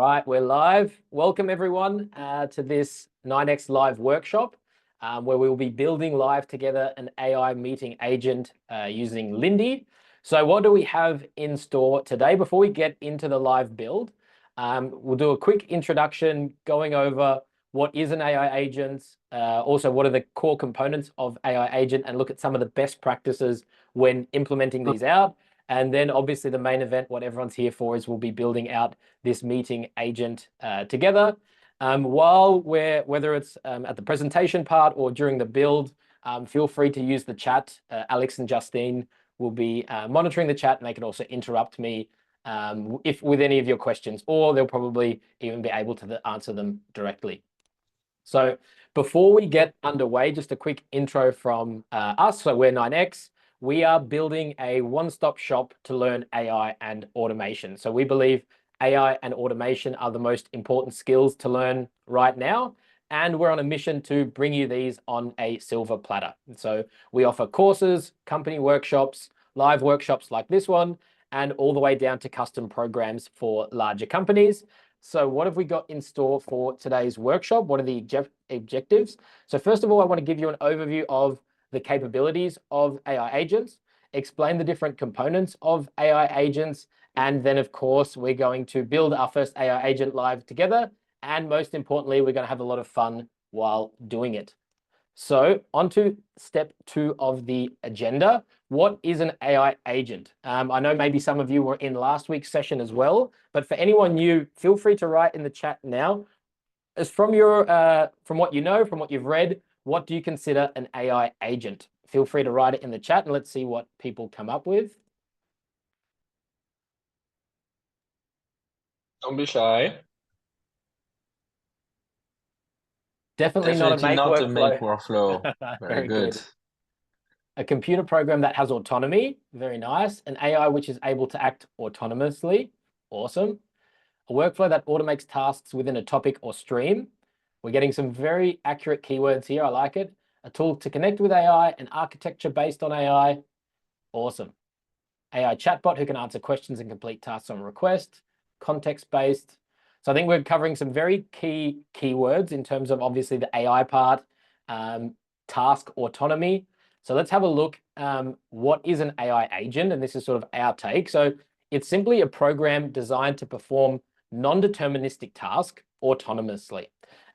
right, we're live. Welcome everyone to this 9X live workshop where we will be building live together an AI meeting agent using Lindy. So what do we have in store today? Before we get into the live build, we'll do a quick introduction going over what is an AI agent, also what are the core components of AI agent, and look at some of the best practices when implementing these out. And then obviously the main event, what everyone's here for, is we'll be building out this meeting agent together. Whether it's at the presentation part or during the build, feel free to use the chat. Alex and Justine will be monitoring the chat, and they can also interrupt me with any of your questions, or they'll probably even be able to answer them directly. So before we get underway, just a quick intro from us. So we're 9X. We are building a one-stop shop to learn AI and automation. So we believe AI and automation are the most important skills to learn right now. And we're on a mission to bring you these on a silver platter. And so we offer courses, company workshops, live workshops like this one, and all the way down to custom programs for larger companies. So what have we got in store for today's workshop? What are the objectives? So first of all, I want to give you an overview of the capabilities of AI agents, explain the different components of AI agents, and then of course, we're going to build our first AI agent live together. And most importantly, we're going to have a lot of fun while doing it. So on to step 2 of the agenda. What is an AI agent? I know maybe some of you were in last week's session as well, but for anyone new, feel free to write in the chat now. As from what you know, from what you've read, what do you consider an AI agent? Feel free to write it in the chat and let's see what people come up with. Don't be shy. Definitely not a make workflow. Very good. A computer program that has autonomy. Very nice. An AI which is able to act autonomously. Awesome. A workflow that automates tasks within a topic or stream. We're getting some very accurate keywords here. I like it. A tool to connect with AI, an architecture based on AI. Awesome. AI chatbot who can answer questions and complete tasks on request. Context-based. So I think we're covering some very key keywords in terms of obviously the AI part, task autonomy. So let's have a look. What is an AI agent? And this is sort of our take. So it's simply a program designed to perform non-deterministic tasks autonomously.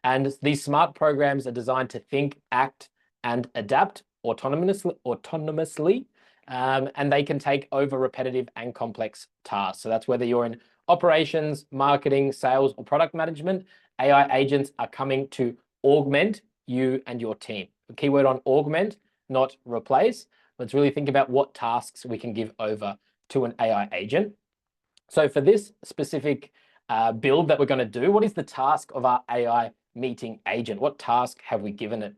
And these smart programs are designed to think, act, and adapt autonomously, and they can take over repetitive and complex tasks. So that's whether you're in operations, marketing, sales, or product management. AI agents are coming to augment you and your team. The keyword on augment, not replace. Let's really think about what tasks we can give over to an AI agent. So for this specific build that we're going to do, what is the task of our AI meeting agent? What task have we given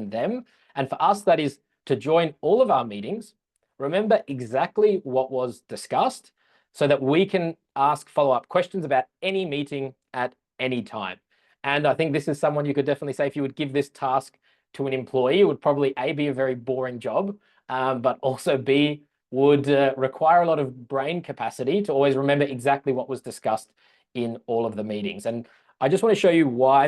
them? And for us, that is to join all of our meetings, remember exactly what was discussed so that we can ask follow-up questions about any meeting at any time. And I think this is someone you could definitely say if you would give this task to an employee, it would probably A, be a very boring job, but also B, would require a lot of brain capacity to always remember exactly what was discussed in all of the meetings. And I just want to show you why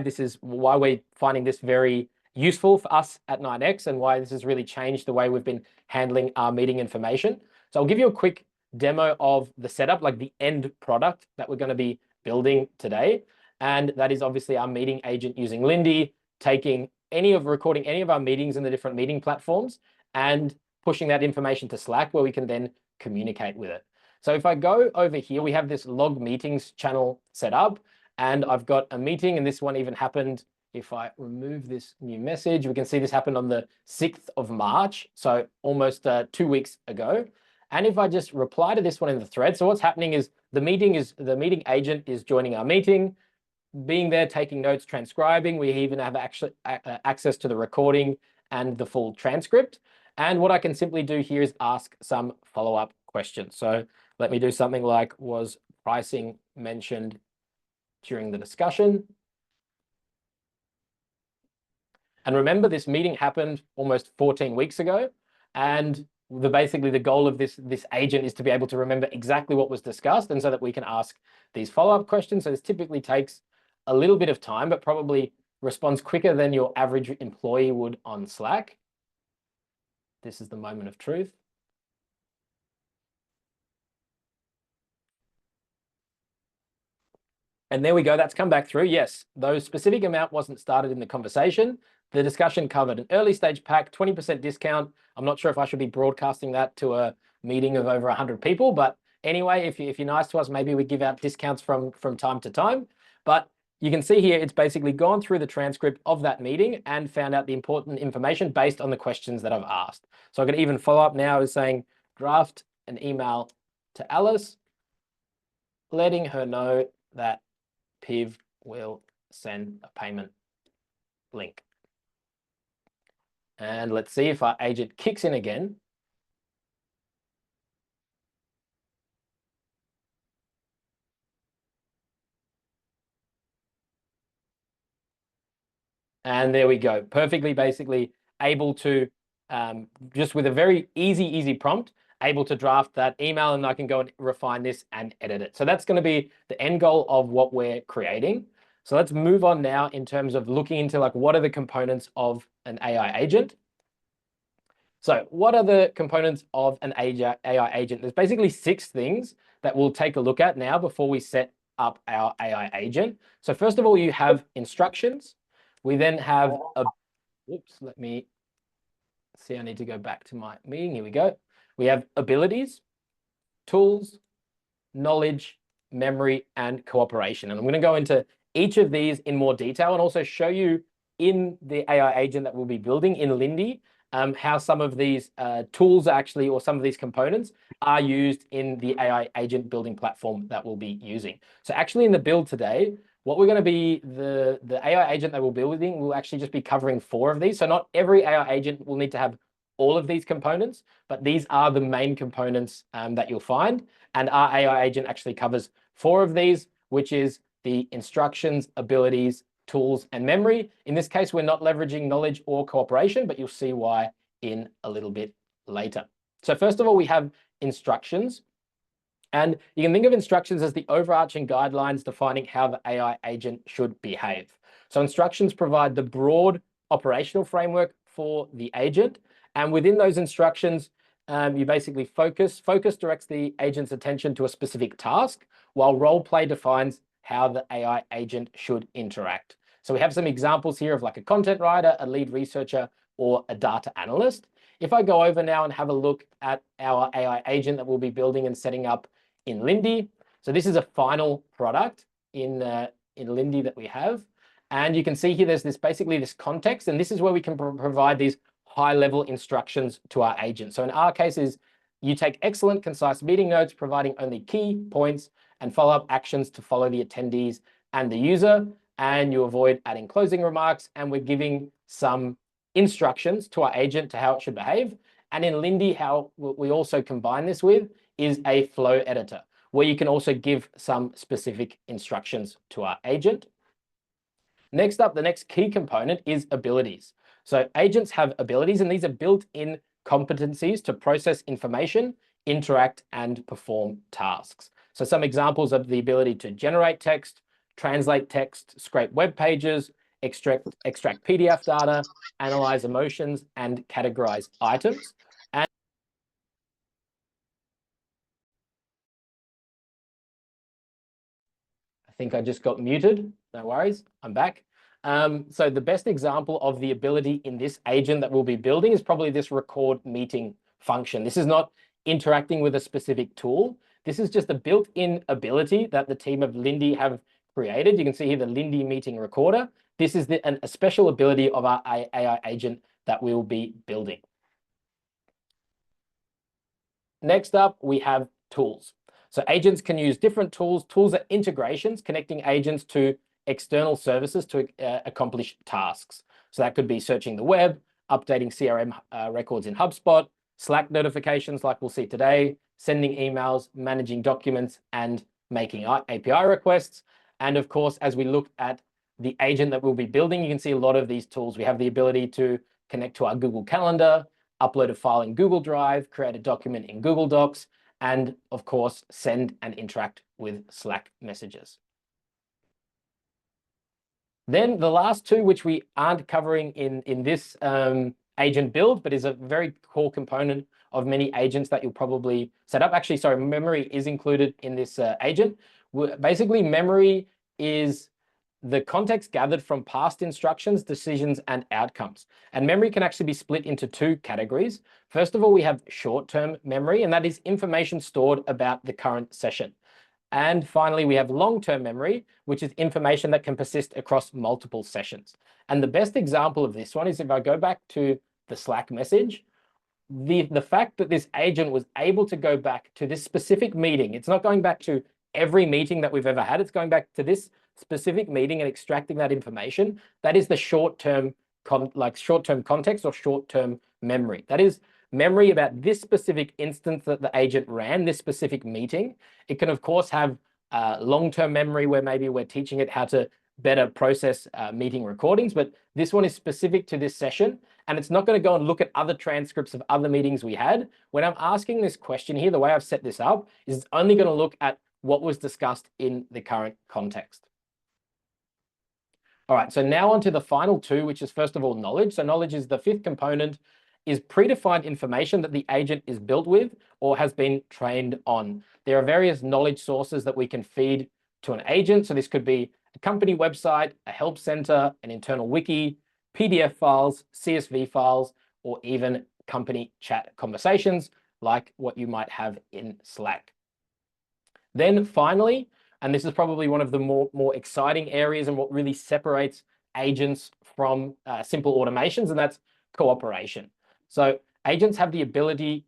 we're finding this very useful for us at 9X and why this has really changed the way we've been handling our meeting information. So I'll give you a quick demo of the setup, like the end product that we're going to be building today. And that is obviously our meeting agent using Lindy, recording any of our meetings in the different meeting platforms and pushing that information to Slack where we can then communicate with it. So if I go over here, we have this log meetings channel set up and I've got a meeting, and this one even happened. If I remove this new message, we can see this happened on the 6th of March. So almost 2 weeks ago. And if I just reply to this one in the thread, so what's happening is the meeting agent is joining our meeting, being there, taking notes, transcribing. We even have access to the recording and the full transcript. And what I can simply do here is ask some follow-up questions. So let me do something like, was pricing mentioned during the discussion? And remember, this meeting happened almost 14 weeks ago. And basically the goal of this agent is to be able to remember exactly what was discussed, and so that we can ask these follow-up questions. So this typically takes a little bit of time, but probably responds quicker than your average employee would on Slack. This is the moment of truth. And there we go, that's come back through. Yes, those specific amount wasn't started in the conversation. The discussion covered an early stage pack, 20% discount. I'm not sure if I should be broadcasting that to a meeting of over 100 people, but anyway, if you're nice to us, maybe we give out discounts from time to time. But you can see here, it's basically gone through the transcript of that meeting and found out the important information based on the questions that I've asked. So I could even follow up now as saying, draft an email to Alice, letting her know that Piv will send a payment link. And let's see if our agent kicks in again. And there we go. Perfectly, basically able to, just with a very easy prompt, able to draft that email, and I can go and refine this and edit it. So that's going to be the end goal of what we're creating. So let's move on now in terms of looking into like, what are the components of an AI agent? So what are the components of an AI agent? There's basically 6 things that we'll take a look at now before we set up our AI agent. So first of all, you have instructions. We then have let me see, I need to go back to my meeting. Here we go. We have abilities, tools, knowledge, memory, and cooperation. And I'm going to go into each of these in more detail and also show you in the AI agent that we'll be building in Lindy, how some of these tools actually, or some of these components are used in the AI agent building platform that we'll be using. So actually in the build today, what we're going to be, the AI agent that we're building will actually just be covering 4 of these. So not every AI agent will need to have all of these components, but these are the main components that you'll find. And our AI agent actually covers 4 of these, which is the instructions, abilities, tools, and memory. In this case, we're not leveraging knowledge or cooperation, but you'll see why in a little bit later. So first of all, we have instructions. And you can think of instructions as the overarching guidelines defining how the AI agent should behave. So instructions provide the broad operational framework for the agent. And within those instructions, you basically focus directs the agent's attention to a specific task, while role play defines how the AI agent should interact. So we have some examples here of like a content writer, a lead researcher, or a data analyst. If I go over now and have a look at our AI agent that we'll be building and setting up in Lindy. So this is a final product in Lindy that we have. And you can see here, there's basically this context, and this is where we can provide these high-level instructions to our agent. So in our case is, you take excellent, concise meeting notes, providing only key points and follow-up actions to follow the attendees and the user, and you avoid adding closing remarks, and we're giving some instructions to our agent to how it should behave. And in Lindy, how we also combine this with is a flow editor, where you can also give some specific instructions to our agent. Next up, the next key component is abilities. So agents have abilities, and these are built-in competencies to process information, interact, and perform tasks. So some examples of the ability to generate text, translate text, scrape web pages, extract PDF data, analyze emotions, and categorize items. And I think I just got muted. No worries, I'm back. So the best example of the ability in this agent that we'll be building is probably this record meeting function. This is not interacting with a specific tool. This is just a built-in ability that the team of Lindy have created. You can see here the Lindy meeting recorder. This is a special ability of our AI agent that we will be building. Next up, we have tools. So agents can use different tools. Tools are integrations connecting agents to external services to accomplish tasks. So that could be searching the web, updating CRM records in HubSpot, Slack notifications like we'll see today, sending emails, managing documents, and making API requests. And of course, as we look at the agent that we'll be building, you can see a lot of these tools. We have the ability to connect to our Google Calendar, upload a file in Google Drive, create a document in Google Docs, and of course, send and interact with Slack messages. Then the last two, which we aren't covering in this agent build, but is a very core component of many agents that you'll probably set up. Actually, sorry, memory is included in this agent. Basically, memory is the context gathered from past instructions, decisions, and outcomes. And memory can actually be split into two categories. First of all, we have short-term memory, and that is information stored about the current session. And finally, we have long-term memory, which is information that can persist across multiple sessions. And the best example of this one is if I go back to the Slack message, the fact that this agent was able to go back to this specific meeting, it's not going back to every meeting that we've ever had, it's going back to this specific meeting and extracting that information. That is the short-term context or short-term memory. That is memory about this specific instance that the agent ran, this specific meeting. It can, of course, have long-term memory where maybe we're teaching it how to better process meeting recordings, but this one is specific to this session, and it's not going to go and look at other transcripts of other meetings we had. When I'm asking this question here, the way I've set this up is it's only going to look at what was discussed in the current context. All right, so now on to the final two, which is first of all, knowledge. So knowledge is the fifth component, is predefined information that the agent is built with or has been trained on. There are various knowledge sources that we can feed to an agent. So this could be a company website, a help center, an internal wiki, PDF files, CSV files, or even company chat conversations like what you might have in Slack. Then finally, and this is probably one of the more exciting areas and what really separates agents from simple automations, and that's cooperation. So agents have the ability,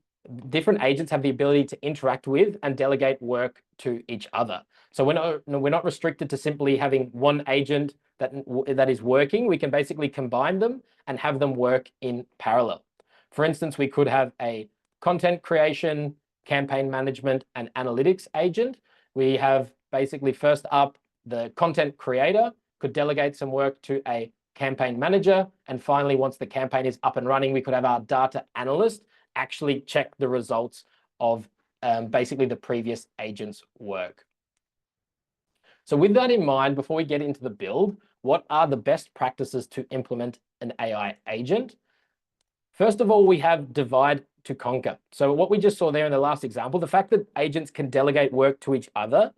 different agents have the ability to interact with and delegate work to each other. So we're not restricted to simply having one agent that is working. We can basically combine them and have them work in parallel. For instance, we could have a content creation, campaign management, and analytics agent. We have basically first up the content creator could delegate some work to a campaign manager. And finally, once the campaign is up and running, we could have our data analyst actually check the results of basically the previous agent's work. So with that in mind, before we get into the build, what are the best practices to implement an AI agent? First of all, we have divide to conquer. So what we just saw there in the last example, the fact that agents can delegate work to each other,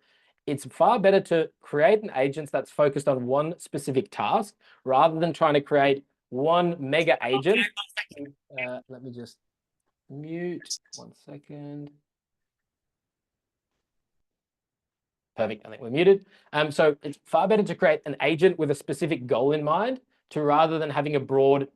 it's far better to create an agent that's focused on one specific task rather than trying to create one mega agent. Let me just mute 1 second. Perfect, I think we're muted. So it's far better to create an agent with a specific goal in mind rather than having a broad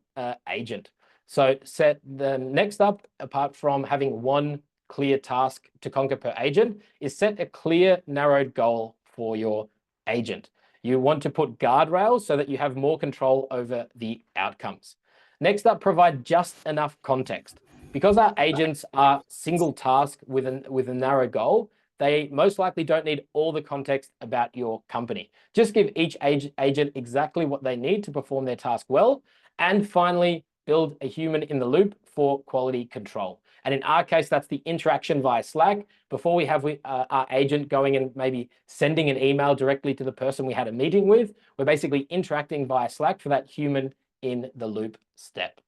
agent. So set the next up, apart from having one clear task to conquer per agent, is set a clear, narrowed goal for your agent. You want to put guardrails so that you have more control over the outcomes. Next up, provide just enough context. Because our agents are single task with a narrow goal, they most likely don't need all the context about your company. Just give each agent exactly what they need to perform their task well. And finally, build a human in the loop for quality control. And in our case, that's the interaction via Slack. Before we have our agent going and maybe sending an email directly to the person we had a meeting with, we're basically interacting via Slack for that human in the loop step.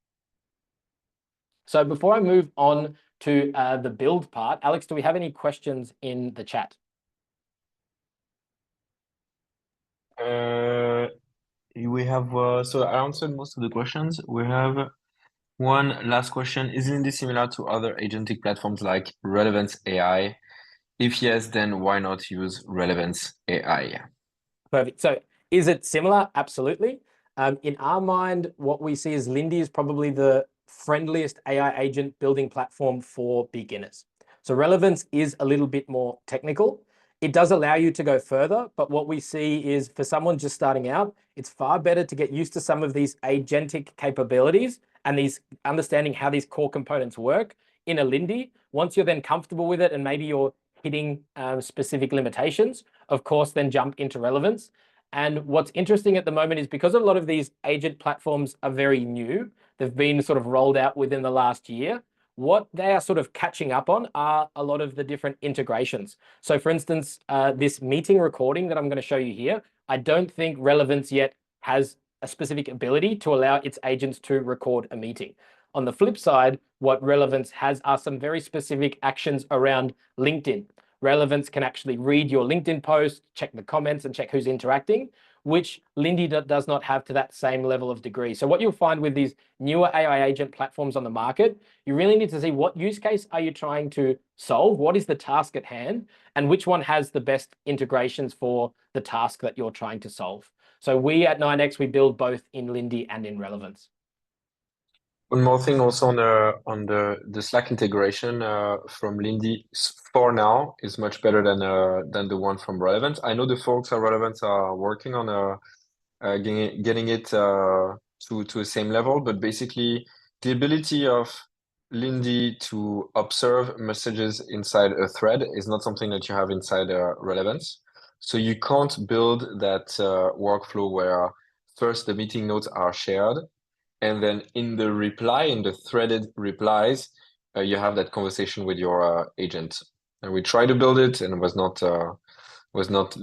So before I move on to the build part, Alex, do we have any questions in the chat? We have, so I answered most of the questions. We have one last question. Is Lindy similar to other agentic platforms like Relevance.ai? If yes, then why not use Relevance.ai? Perfect. So is it similar? Absolutely. In our mind, what we see is Lindy is probably the friendliest AI agent building platform for beginners. So Relevance is a little bit more technical. It does allow you to go further, but what we see is for someone just starting out, it's far better to get used to some of these agentic capabilities and these understanding how these core components work in a Lindy. Once you're then comfortable with it and maybe you're hitting specific limitations, of course, then jump into Relevance. And what's interesting at the moment is because a lot of these agent platforms are very new, they've been sort of rolled out within the last year. What they are sort of catching up on are a lot of the different integrations. So for instance, this meeting recording that I'm going to show you here, I don't think Relevance yet has a specific ability to allow its agents to record a meeting. On the flip side, what Relevance has are some very specific actions around LinkedIn. Relevance can actually read your LinkedIn post, check the comments, and check who's interacting, which Lindy does not have to that same level of degree. So what you'll find with these newer AI agent platforms on the market, you really need to see what use case are you trying to solve, what is the task at hand, and which one has the best integrations for the task that you're trying to solve. So we at 9X, we build both in Lindy and in Relevance. One more thing also on the Slack integration from Lindy for now is much better than the one from Relevance. I know the folks at Relevance are working on getting it to the same level, but basically the ability of Lindy to observe messages inside a thread is not something that you have inside Relevance. So you can't build that workflow where first the meeting notes are shared, and then in the threaded replies, you have that conversation with your agent. And we tried to build it, and it was not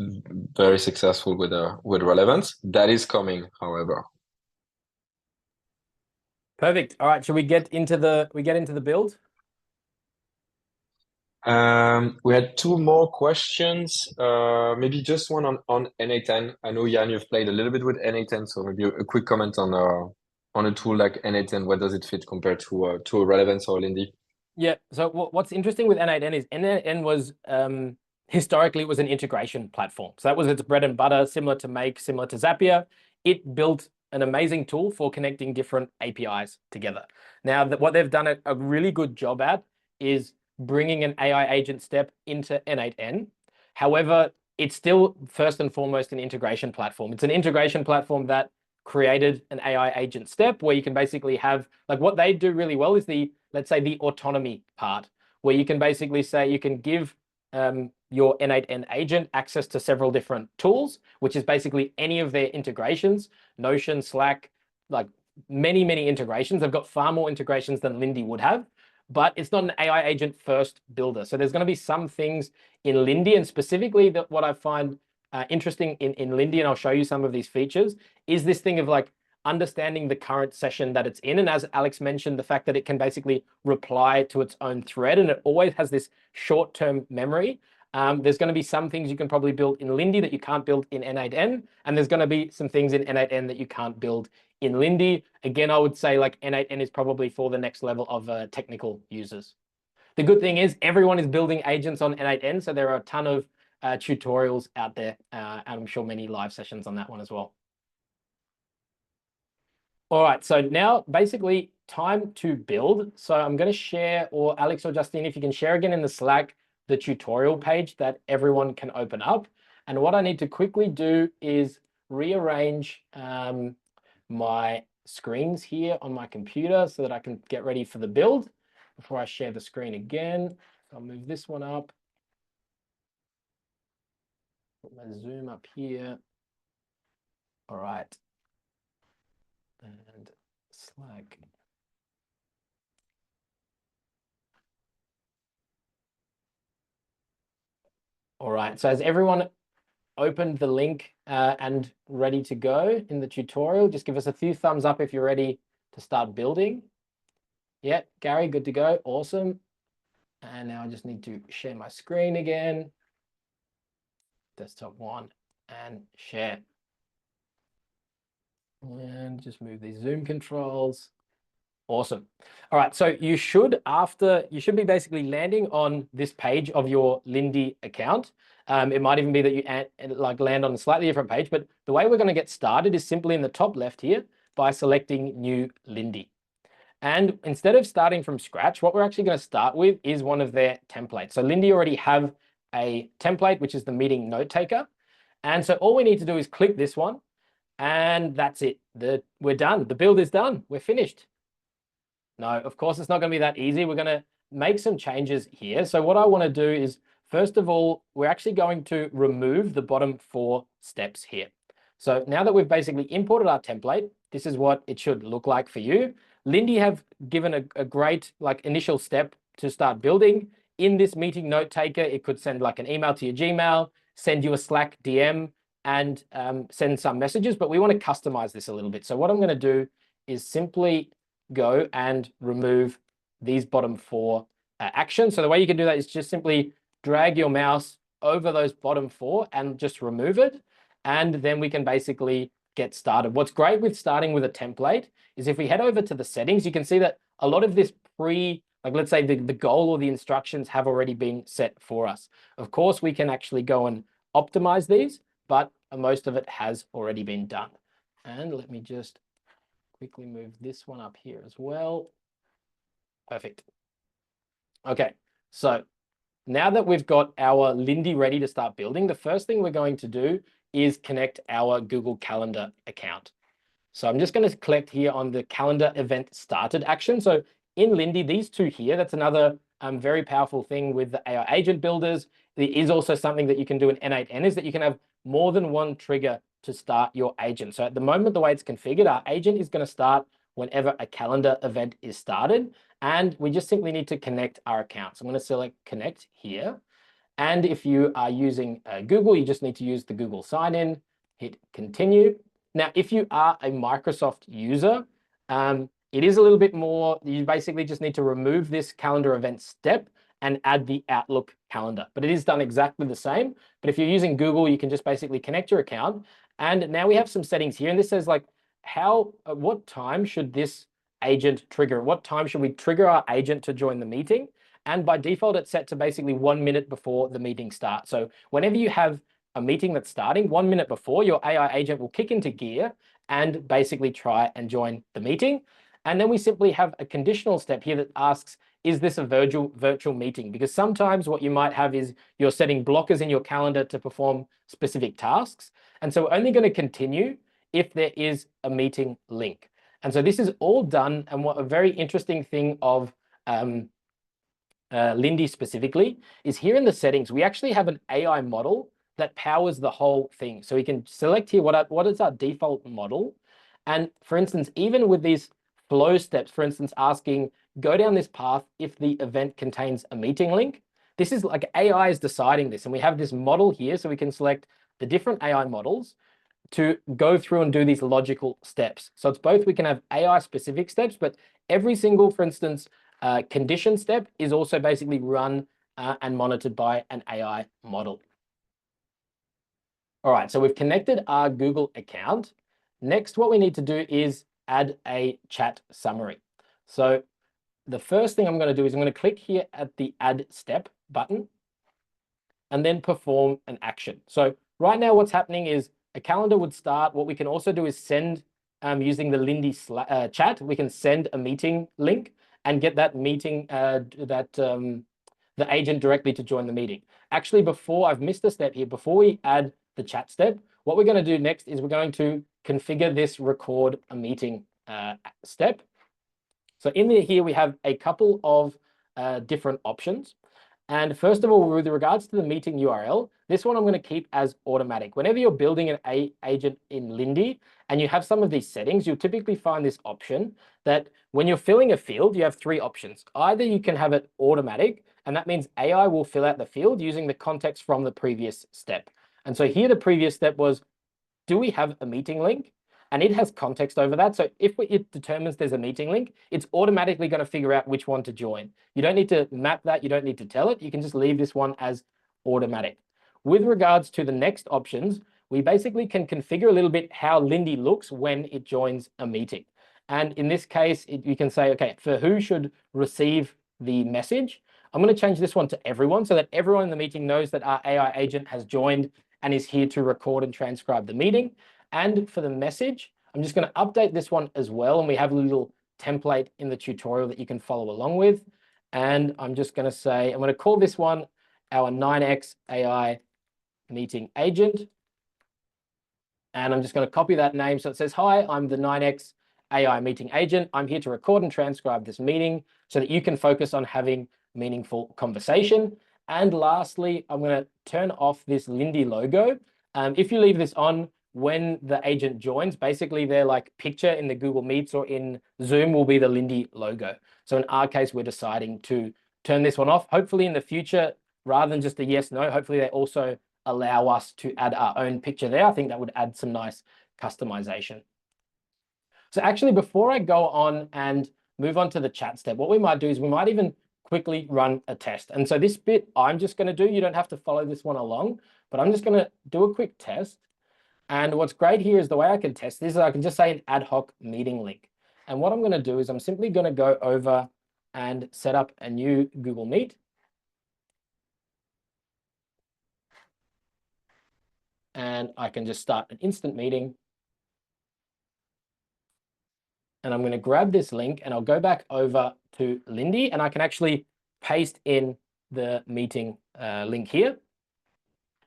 very successful with Relevance. That is coming, however. Perfect. All right, should we get into the build? We had two more questions. Maybe just one on N8N. I know, Jan, you've played a little bit with N8N, so maybe a quick comment on a tool like N8N. Where does it fit compared to a Relevance or Lindy? Yeah. So what's interesting with N8N is N8N was historically it was an integration platform. So that was its bread and butter, similar to Make, similar to Zapier. It built an amazing tool for connecting different APIs together. Now, what they've done a really good job at is bringing an AI agent step into N8N. However, it's still first and foremost an integration platform. It's an integration platform that created an AI agent step where you can basically have, like, what they do really well is let's say the autonomy part, where you can basically say you can give your N8N agent access to several different tools, which is basically any of their integrations, Notion, Slack, like many integrations. They've got far more integrations than Lindy would have, but it's not an AI agent first builder. So there's going to be some things in Lindy, and specifically that what I find interesting in Lindy, and I'll show you some of these features, is this thing of like understanding the current session that it's in. And as Alex mentioned, the fact that it can basically reply to its own thread, and it always has this short-term memory. There's going to be some things you can probably build in Lindy that you can't build in N8N, and there's going to be some things in N8N that you can't build in Lindy. Again, I would say like N8N is probably for the next level of technical users. The good thing is everyone is building agents on N8N, so there are a ton of tutorials out there, and I'm sure many live sessions on that one as well. All right, so now basically time to build. So I'm going to share, or Alex or Justine, if you can share again in the Slack, the tutorial page that everyone can open up. And what I need to quickly do is rearrange my screens here on my computer so that I can get ready for the build before I share the screen again. So I'll move this one up. Put my Zoom up here. All right. And Slack. All right, so has everyone opened the link and ready to go in the tutorial? Just give us a few thumbs up if you're ready to start building. Yeah, Gary, good to go. Awesome. And now I just need to share my screen again. Desktop one and share. And just move these Zoom controls. Awesome. All right, so you should be basically landing on this page of your Lindy account. It might even be that you land on a slightly different page, but the way we're going to get started is simply in the top left here by selecting New Lindy. And instead of starting from scratch, what we're actually going to start with is one of their templates. So Lindy already have a template, which is the meeting note taker. And so all we need to do is click this one, and that's it. We're done. The build is done. We're finished. No, of course, it's not going to be that easy. We're going to make some changes here. So what I want to do is, first of all, we're actually going to remove the bottom 4 steps here. So now that we've basically imported our template, this is what it should look like for you. Lindy have given a great initial step to start building. In this meeting note taker, it could send an email to your Gmail, send you a Slack DM, and send some messages, but we want to customize this a little bit. So what I'm going to do is simply go and remove these bottom 4 actions. So the way you can do that is just simply drag your mouse over those bottom 4 and just remove it. And then we can basically get started. What's great with starting with a template is if we head over to the settings, you can see that a lot of this let's say the goal or the instructions have already been set for us. Of course, we can actually go and optimize these, but most of it has already been done. And let me just quickly move this one up here as well. Perfect. Okay, so now that we've got our Lindy ready to start building, the first thing we're going to do is connect our Google Calendar account. So I'm just going to click here on the calendar event started action. So in Lindy, these two here, that's another very powerful thing with the AI agent builders. There is also something that you can do in N8N is that you can have more than one trigger to start your agent. So at the moment, the way it's configured, our agent is going to start whenever a calendar event is started. And we just simply need to connect our account. So I'm going to select connect here. And if you are using Google, you just need to use the Google sign-in, hit continue. Now, if you are a Microsoft user, it is a little bit more, you basically just need to remove this calendar event step and add the Outlook calendar. But it is done exactly the same. But if you're using Google, you can just basically connect your account. And now we have some settings here. And this says what time should this agent trigger? What time should we trigger our agent to join the meeting? And by default, it's set to basically 1 minute before the meeting starts. So whenever you have a meeting that's starting 1 minute before, your AI agent will kick into gear and basically try and join the meeting. And then we simply have a conditional step here that asks, is this a virtual meeting? Because sometimes what you might have is you're setting blockers in your calendar to perform specific tasks. And so we're only going to continue if there is a meeting link. And so this is all done. And what a very interesting thing of Lindy specifically is here in the settings, we actually have an AI model that powers the whole thing. So we can select here what is our default model. And for instance, even with these flow steps, for instance, asking, go down this path if the event contains a meeting link. This is AI is deciding this. And we have this model here, so we can select the different AI models to go through and do these logical steps. So it's both, we can have AI specific steps, but every single, for instance, condition step is also basically run and monitored by an AI model. All right, so we've connected our Google account. Next, what we need to do is add a chat summary. So the first thing I'm going to do is I'm going to click here at the add step button and then perform an action. So right now what's happening is a calendar would start. What we can also do is send, using the Lindy chat, we can send a meeting link and get that meeting, the agent directly to join the meeting. Actually, before, I've missed a step here, before we add the chat step, what we're going to do next is we're going to configure this record a meeting step. So in here, we have a couple of different options. And first of all, with regards to the meeting URL, this one I'm going to keep as automatic. Whenever you're building an agent in Lindy and you have some of these settings, you'll typically find this option that when you're filling a field, you have 3 options. Either you can have it automatic, and that means AI will fill out the field using the context from the previous step. And so here the previous step was, do we have a meeting link? And it has context over that. So if it determines there's a meeting link, it's automatically going to figure out which one to join. You don't need to map that. You don't need to tell it. You can just leave this one as automatic. With regards to the next options, we basically can configure a little bit how Lindy looks when it joins a meeting. And in this case, you can say, okay, for who should receive the message, I'm going to change this one to everyone so that everyone in the meeting knows that our AI agent has joined and is here to record and transcribe the meeting. And for the message, I'm just going to update this one as well. And we have a little template in the tutorial that you can follow along with. And I'm just going to say, I'm going to call this one our 9x AI meeting agent. And I'm just going to copy that name. So it says, hi, I'm the 9x AI meeting agent. I'm here to record and transcribe this meeting so that you can focus on having meaningful conversation. And lastly, I'm going to turn off this Lindy logo. If you leave this on, when the agent joins, basically their like picture in the Google Meets or in Zoom will be the Lindy logo. So in our case, we're deciding to turn this one off. Hopefully in the future, rather than just a yes, no, hopefully they also allow us to add our own picture there. I think that would add some nice customization. So actually, before I go on and move on to the chat step, what we might do is we might even quickly run a test. And so this bit I'm just going to do, you don't have to follow this one along, but I'm just going to do a quick test. And what's great here is the way I can test this is I can just say an ad hoc meeting link. And what I'm going to do is I'm simply going to go over and set up a new Google Meet. And I can just start an instant meeting. And I'm going to grab this link and I'll go back over to Lindy and I can actually paste in the meeting link here.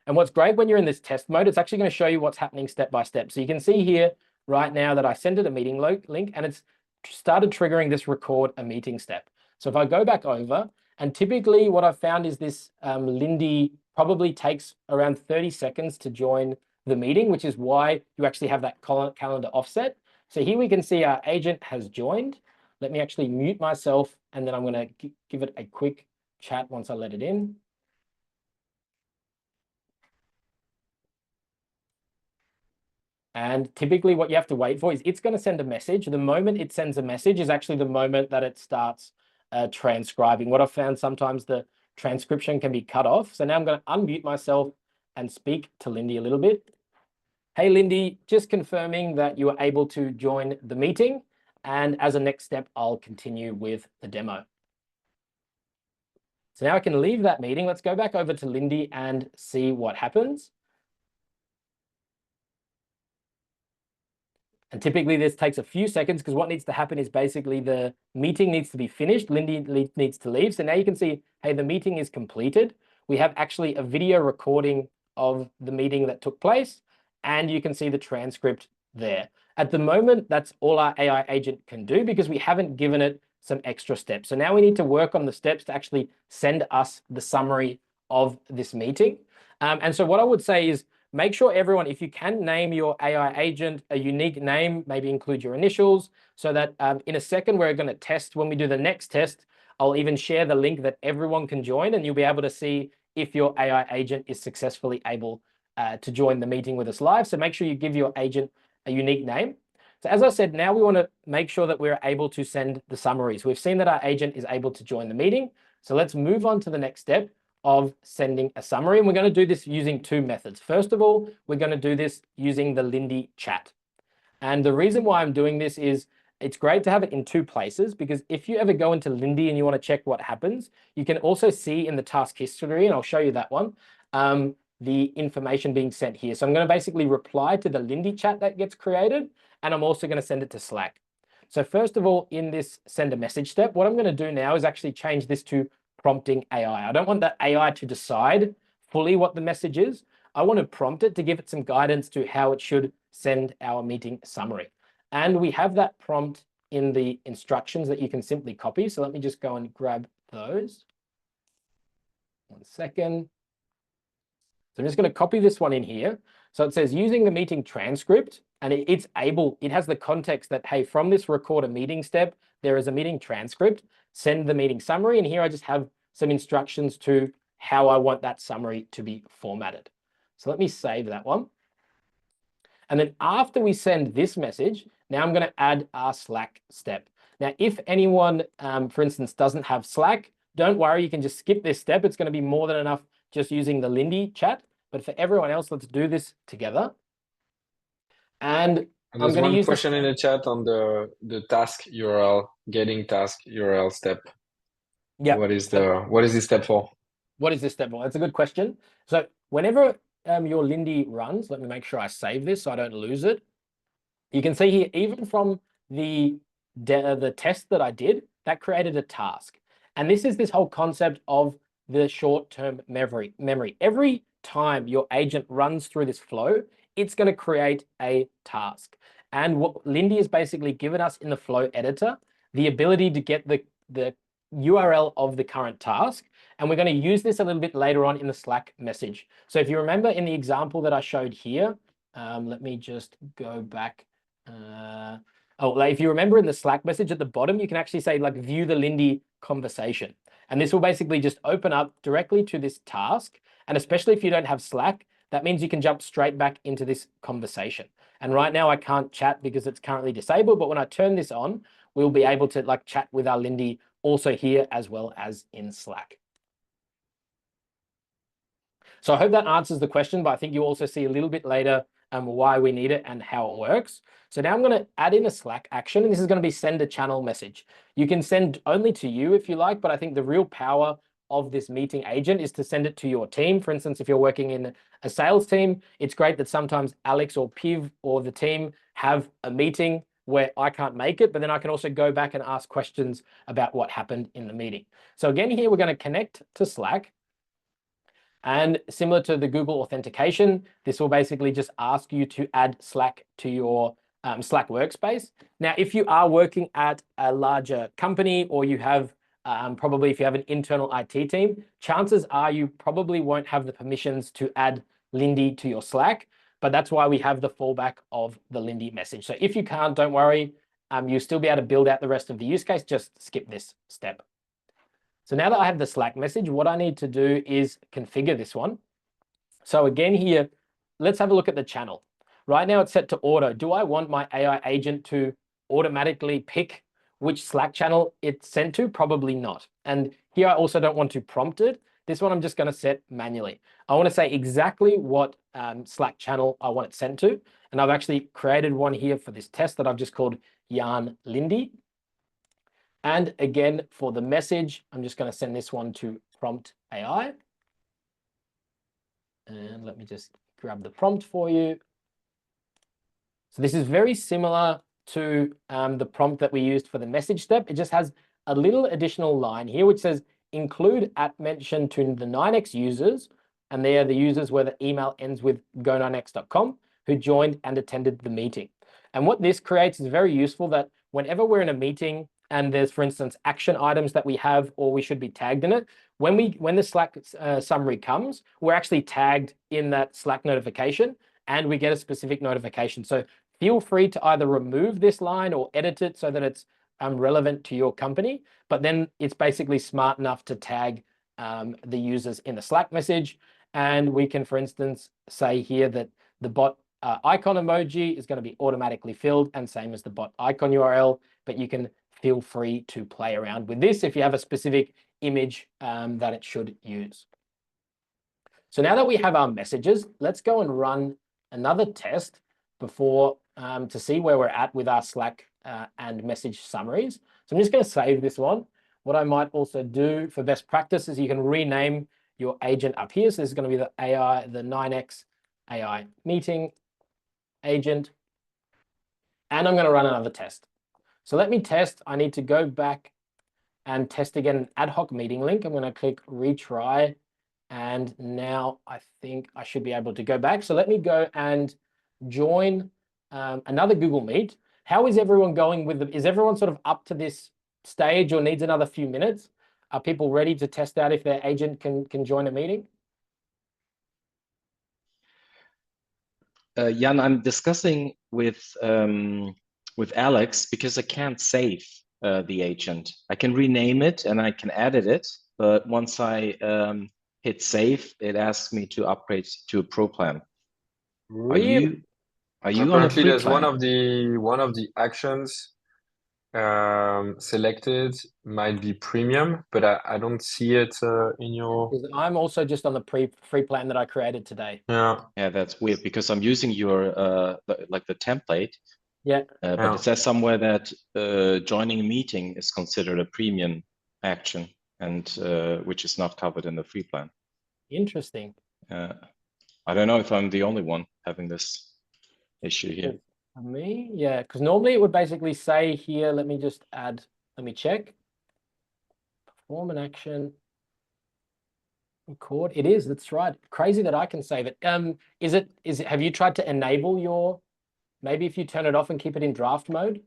And what's great when you're in this test mode, it's actually going to show you what's happening step by step. So you can see here right now that I sent it a meeting link and it's started triggering this record a meeting step. So if I go back over, and typically what I've found is this Lindy probably takes around 30 seconds to join the meeting, which is why you actually have that calendar offset. So here we can see our agent has joined. Let me actually mute myself and then I'm going to give it a quick chat once I let it in. And typically what you have to wait for is it's going to send a message. The moment it sends a message is actually the moment that it starts transcribing. What I've found sometimes the transcription can be cut off. So now I'm going to unmute myself and speak to Lindy a little bit. Hey, Lindy, just confirming that you are able to join the meeting. And as a next step, I'll continue with the demo. So now I can leave that meeting. Let's go back over to Lindy and see what happens. And typically this takes a few seconds because what needs to happen is basically the meeting needs to be finished. Lindy needs to leave. So now you can see, hey, the meeting is completed. We have actually a video recording of the meeting that took place, and you can see the transcript there. At the moment, that's all our AI agent can do because we haven't given it some extra steps. So now we need to work on the steps to actually send us the summary of this meeting. And so what I would say is, make sure everyone, if you can name your AI agent a unique name, maybe include your initials, so that in a second we're going to test. When we do the next test, I'll even share the link that everyone can join and you'll be able to see if your AI agent is successfully able to join the meeting with us live. So make sure you give your agent a unique name. So as I said, now we want to make sure that we're able to send the summaries. We've seen that our agent is able to join the meeting. So let's move on to the next step of sending a summary. And we're going to do this using two methods. First of all, we're going to do this using the Lindy chat. And the reason why I'm doing this is it's great to have it in two places, because if you ever go into Lindy and you want to check what happens, you can also see in the task history, and I'll show you that one, the information being sent here. So I'm going to basically reply to the Lindy chat that gets created, and I'm also going to send it to Slack. So first of all, in this send a message step, what I'm going to do now is actually change this to prompting AI. I don't want the AI to decide fully what the message is. I want to prompt it to give it some guidance to how it should send our meeting summary. And we have that prompt in the instructions that you can simply copy. So let me just go and grab those. 1 second. So I'm just going to copy this one in here. So it says using the meeting transcript, and it has the context that, hey, from this record a meeting step, there is a meeting transcript, send the meeting summary. And here I just have some instructions to how I want that summary to be formatted. So let me save that one. And then after we send this message, now I'm going to add our Slack step. Now, if anyone, for instance, doesn't have Slack, don't worry, you can just skip this step. It's going to be more than enough just using the Lindy chat. But for everyone else, let's do this together. And there's one question in the chat on the task URL, getting task URL step. Yeah. What is this step for? What is this step for? That's a good question. So whenever your Lindy runs, let me make sure I save this so I don't lose it. You can see here, even from the test that I did, that created a task. And this is this whole concept of the short-term memory. Every time your agent runs through this flow, it's going to create a task. And what Lindy has basically given us in the flow editor, the ability to get the URL of the current task. And we're going to use this a little bit later on in the Slack message. So if you remember in the example that I showed here, Let me just go back. Like if you remember in the Slack message at the bottom, you can actually say like view the Lindy conversation. And this will basically just open up directly to this task. And especially if you don't have Slack, that means you can jump straight back into this conversation. And right now I can't chat because it's currently disabled, but when I turn this on, we'll be able to like chat with our Lindy also here as well as in Slack. So I hope that answers the question, but I think you also see a little bit later why we need it and how it works. So now I'm going to add in a Slack action, and this is going to be send a channel message. You can send only to you if you like, but I think the real power of this meeting agent is to send it to your team. For instance, if you're working in a sales team, it's great that sometimes Alex or Piv or the team have a meeting where I can't make it, but then I can also go back and ask questions about what happened in the meeting. So again, here we're going to connect to Slack. And similar to the Google authentication, this will basically just ask you to add Slack to your Slack workspace. Now, if you are working at a larger company or you have probably if you have an internal IT team, chances are you probably won't have the permissions to add Lindy to your Slack, but that's why we have the fallback of the Lindy message. So if you can't, don't worry, you'll still be able to build out the rest of the use case, just skip this step. So now that I have the Slack message, what I need to do is configure this one. So again here, let's have a look at the channel. Right now it's set to auto. Do I want my AI agent to automatically pick which Slack channel it's sent to? Probably not. And here I also don't want to prompt it. This one I'm just going to set manually. I want to say exactly what Slack channel I want it sent to. And I've actually created one here for this test that I've just called Yarn Lindy. And again, for the message, I'm just going to send this one to prompt AI. And let me just grab the prompt for you. So this is very similar to the prompt that we used for the message step. It just has a little additional line here, which says include @mention to the 9x users. And they are the users where the email ends with go9x.com who joined and attended the meeting. And what this creates is very useful that whenever we're in a meeting, and there's, for instance, action items that we have or we should be tagged in it, when the Slack summary comes, we're actually tagged in that Slack notification and we get a specific notification. So feel free to either remove this line or edit it so that it's relevant to your company, but then it's basically smart enough to tag the users in the Slack message. And we can, for instance, say here that the bot icon emoji is going to be automatically filled, and same as the bot icon URL, but you can feel free to play around with this if you have a specific image that it should use. So now that we have our messages, let's go and run another test before to see where we're at with our Slack and message summaries. So I'm just going to save this one. What I might also do for best practice is you can rename your agent up here. So this is going to be the AI, the 9x AI meeting agent. And I'm going to run another test. So let me test. I need to go back and test again an ad hoc meeting link. I'm going to click retry. And now I think I should be able to go back. So let me go and join another Google Meet. How is everyone going with is everyone sort of up to this stage or needs another few minutes? Are people ready to test out if their agent can join a meeting? Jan, I'm discussing with Alex because I can't save the agent. I can rename it and I can edit it, but once I hit save, it asks me to upgrade to a pro plan. Really? Are you on a Apparently, free there's plan? one of the actions selected might be premium, but I don't see it in your. Because I'm also just on the free plan that I created today. Yeah. Yeah, that's weird because I'm using your like the template. Yeah. But Yeah. it says somewhere that joining a meeting is considered a premium action, and which is not covered in the free plan. Interesting. I don't know if I'm the only one having this issue here. For me, yeah, because normally it would basically say here, let me check. Perform an action. Record. It is, that's right. Crazy that I can save it. Have you tried to enable your, maybe if you turn it off and keep it in draft mode?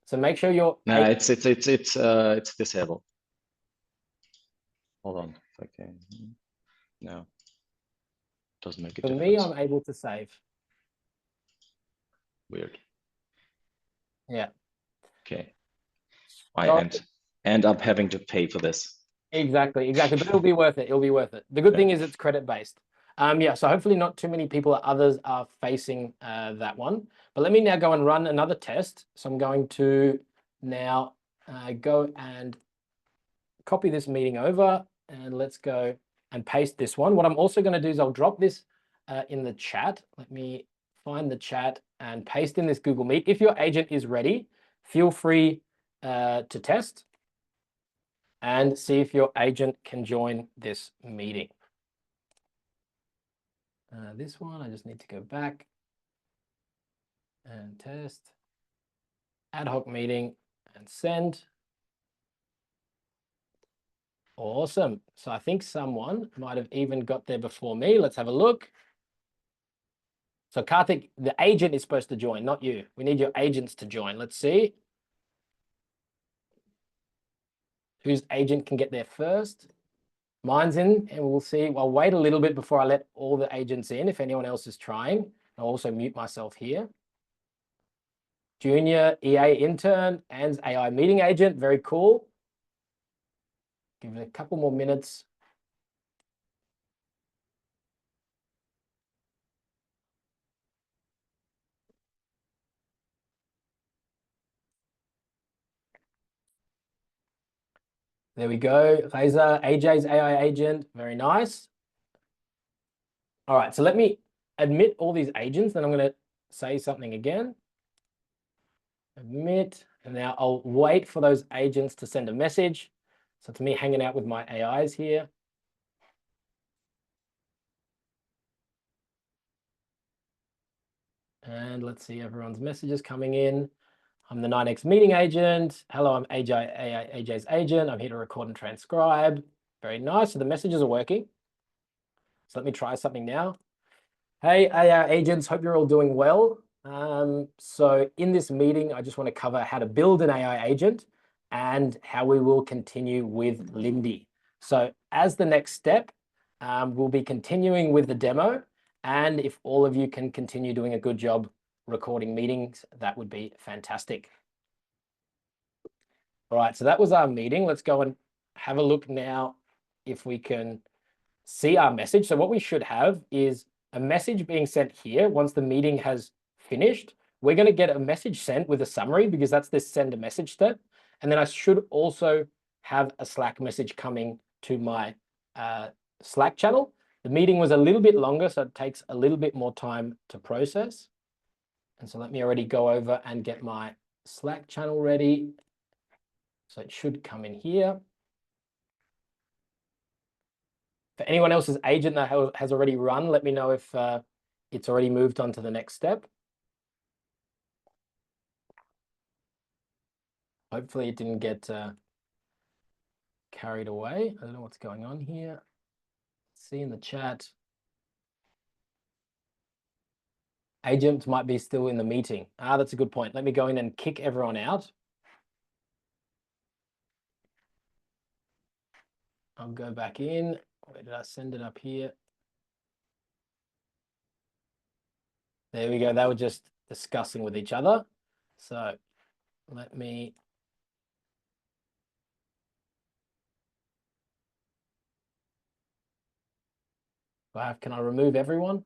So make sure you're. No, it's disabled. Hold on. Okay. No. Doesn't make a For difference. me, I'm able to save. Weird. Yeah. Okay. I So- end up having to pay for this. Exactly, but it'll be worth it. It'll be worth it. The good thing is it's credit based. Yeah, so hopefully not too many people or others are facing that one. But let me now go and run another test. So I'm going to now go and copy this meeting over, and let's go and paste this one. What I'm also going to do is I'll drop this in the chat. Let me find the chat and paste in this Google Meet. If your agent is ready, feel free to test and see if your agent can join this meeting. This one, I just need to go back and test. Ad hoc meeting and send. Awesome. So I think someone might have even got there before me. Let's have a look. So Karthik, the agent is supposed to join, not you. We need your agents to join. Let's see. Whose agent can get there first? Mine's in, and we'll see. I'll wait a little bit before I let all the agents in if anyone else is trying. I'll also mute myself here. Junior EA intern and AI meeting agent. Very cool. Give it a couple more minutes. There we go. Reza, AJ's AI agent. Very nice. All right, so let me admit all these agents, then I'm going to say something again. Admit, and now I'll wait for those agents to send a message. So it's me hanging out with my AIs here. And let's see everyone's messages coming in. I'm the 9X meeting agent. Hello, I'm AJ's agent. I'm here to record and transcribe. Very nice. So the messages are working. So let me try something now. Hey, AI agents, hope you're all doing well. So in this meeting, I just want to cover how to build an AI agent and how we will continue with Lindy. So as the next step, we'll be continuing with the demo. And if all of you can continue doing a good job recording meetings, that would be fantastic. All right, so that was our meeting. Let's go and have a look now if we can see our message. So what we should have is a message being sent here. Once the meeting has finished, we're going to get a message sent with a summary because that's this send a message step. And then I should also have a Slack message coming to my Slack channel. The meeting was a little bit longer, so it takes a little bit more time to process. And so let me already go over and get my Slack channel ready. So it should come in here. For anyone else's agent that has already run, let me know if it's already moved on to the next step. Hopefully it didn't get carried away. I don't know what's going on here. See in the chat. Agents might be still in the meeting. That's a good point. Let me go in and kick everyone out. I'll go back in. Where did I send it up here? There we go. They were just discussing with each other. So let me. Can I remove everyone?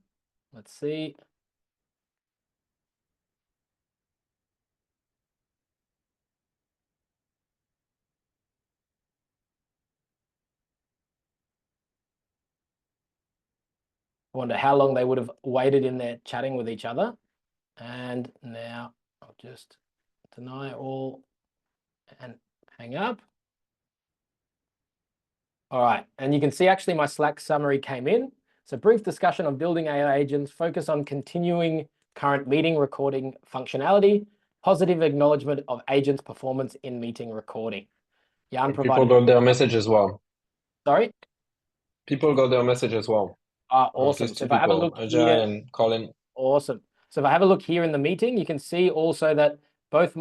Let's see. I wonder how long they would have waited in there chatting with each other. And now I'll just deny all and hang up. All right, and you can see actually my Slack summary came in. So brief discussion on building AI agents, focus on continuing current meeting recording functionality, positive acknowledgement of agents' performance in meeting recording. Jan provided. People got their message as well. Sorry? People got their message as well. Awesome. So if I have a look Ajay here, and Colin. awesome. So if I have a look here in the meeting, you can see also that both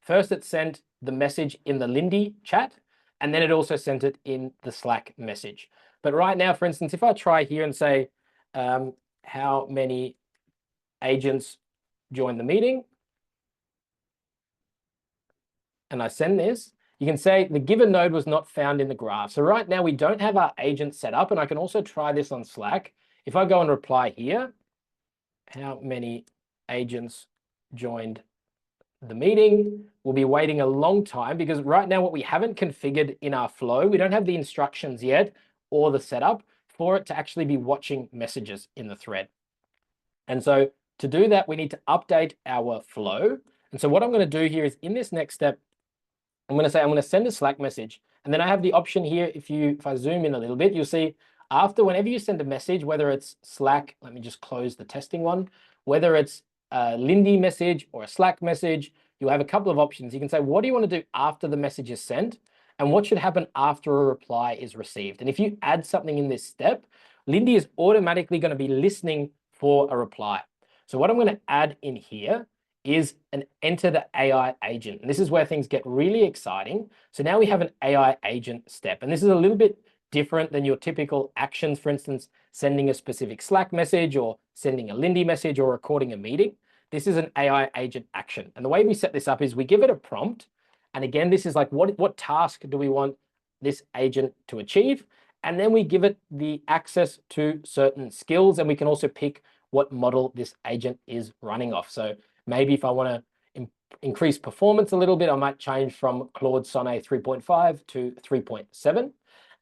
first it sent the message in the Lindy chat, and then it also sent it in the Slack message. But right now, for instance, if I try here and say, how many agents joined the meeting. And I send this, you can say the given node was not found in the graph. So right now we don't have our agent set up, and I can also try this on Slack. If I go and reply here, how many agents joined the meeting, we'll be waiting a long time because right now what we haven't configured in our flow, we don't have the instructions yet or the setup for it to actually be watching messages in the thread. And so to do that, we need to update our flow. And so what I'm going to do here is in this next step, I'm going to say I'm going to send a Slack message. And then I have the option here, if I zoom in a little bit, you'll see whenever you send a message, whether it's Slack, let me just close the testing one, whether it's a Lindy message or a Slack message, you'll have a couple of options. You can say, what do you want to do after the message is sent? And what should happen after a reply is received? And if you add something in this step, Lindy is automatically going to be listening for a reply. So what I'm going to add in here is an enter the AI agent. And this is where things get really exciting. So now we have an AI agent step. And this is a little bit different than your typical actions, for instance, sending a specific Slack message or sending a Lindy message or recording a meeting. This is an AI agent action. And the way we set this up is we give it a prompt. And again, this is like, what task do we want this agent to achieve? And then we give it the access to certain skills. And we can also pick what model this agent is running off. So maybe if I want to increase performance a little bit, I might change from Claude Sonnet 3.5 to 3.7.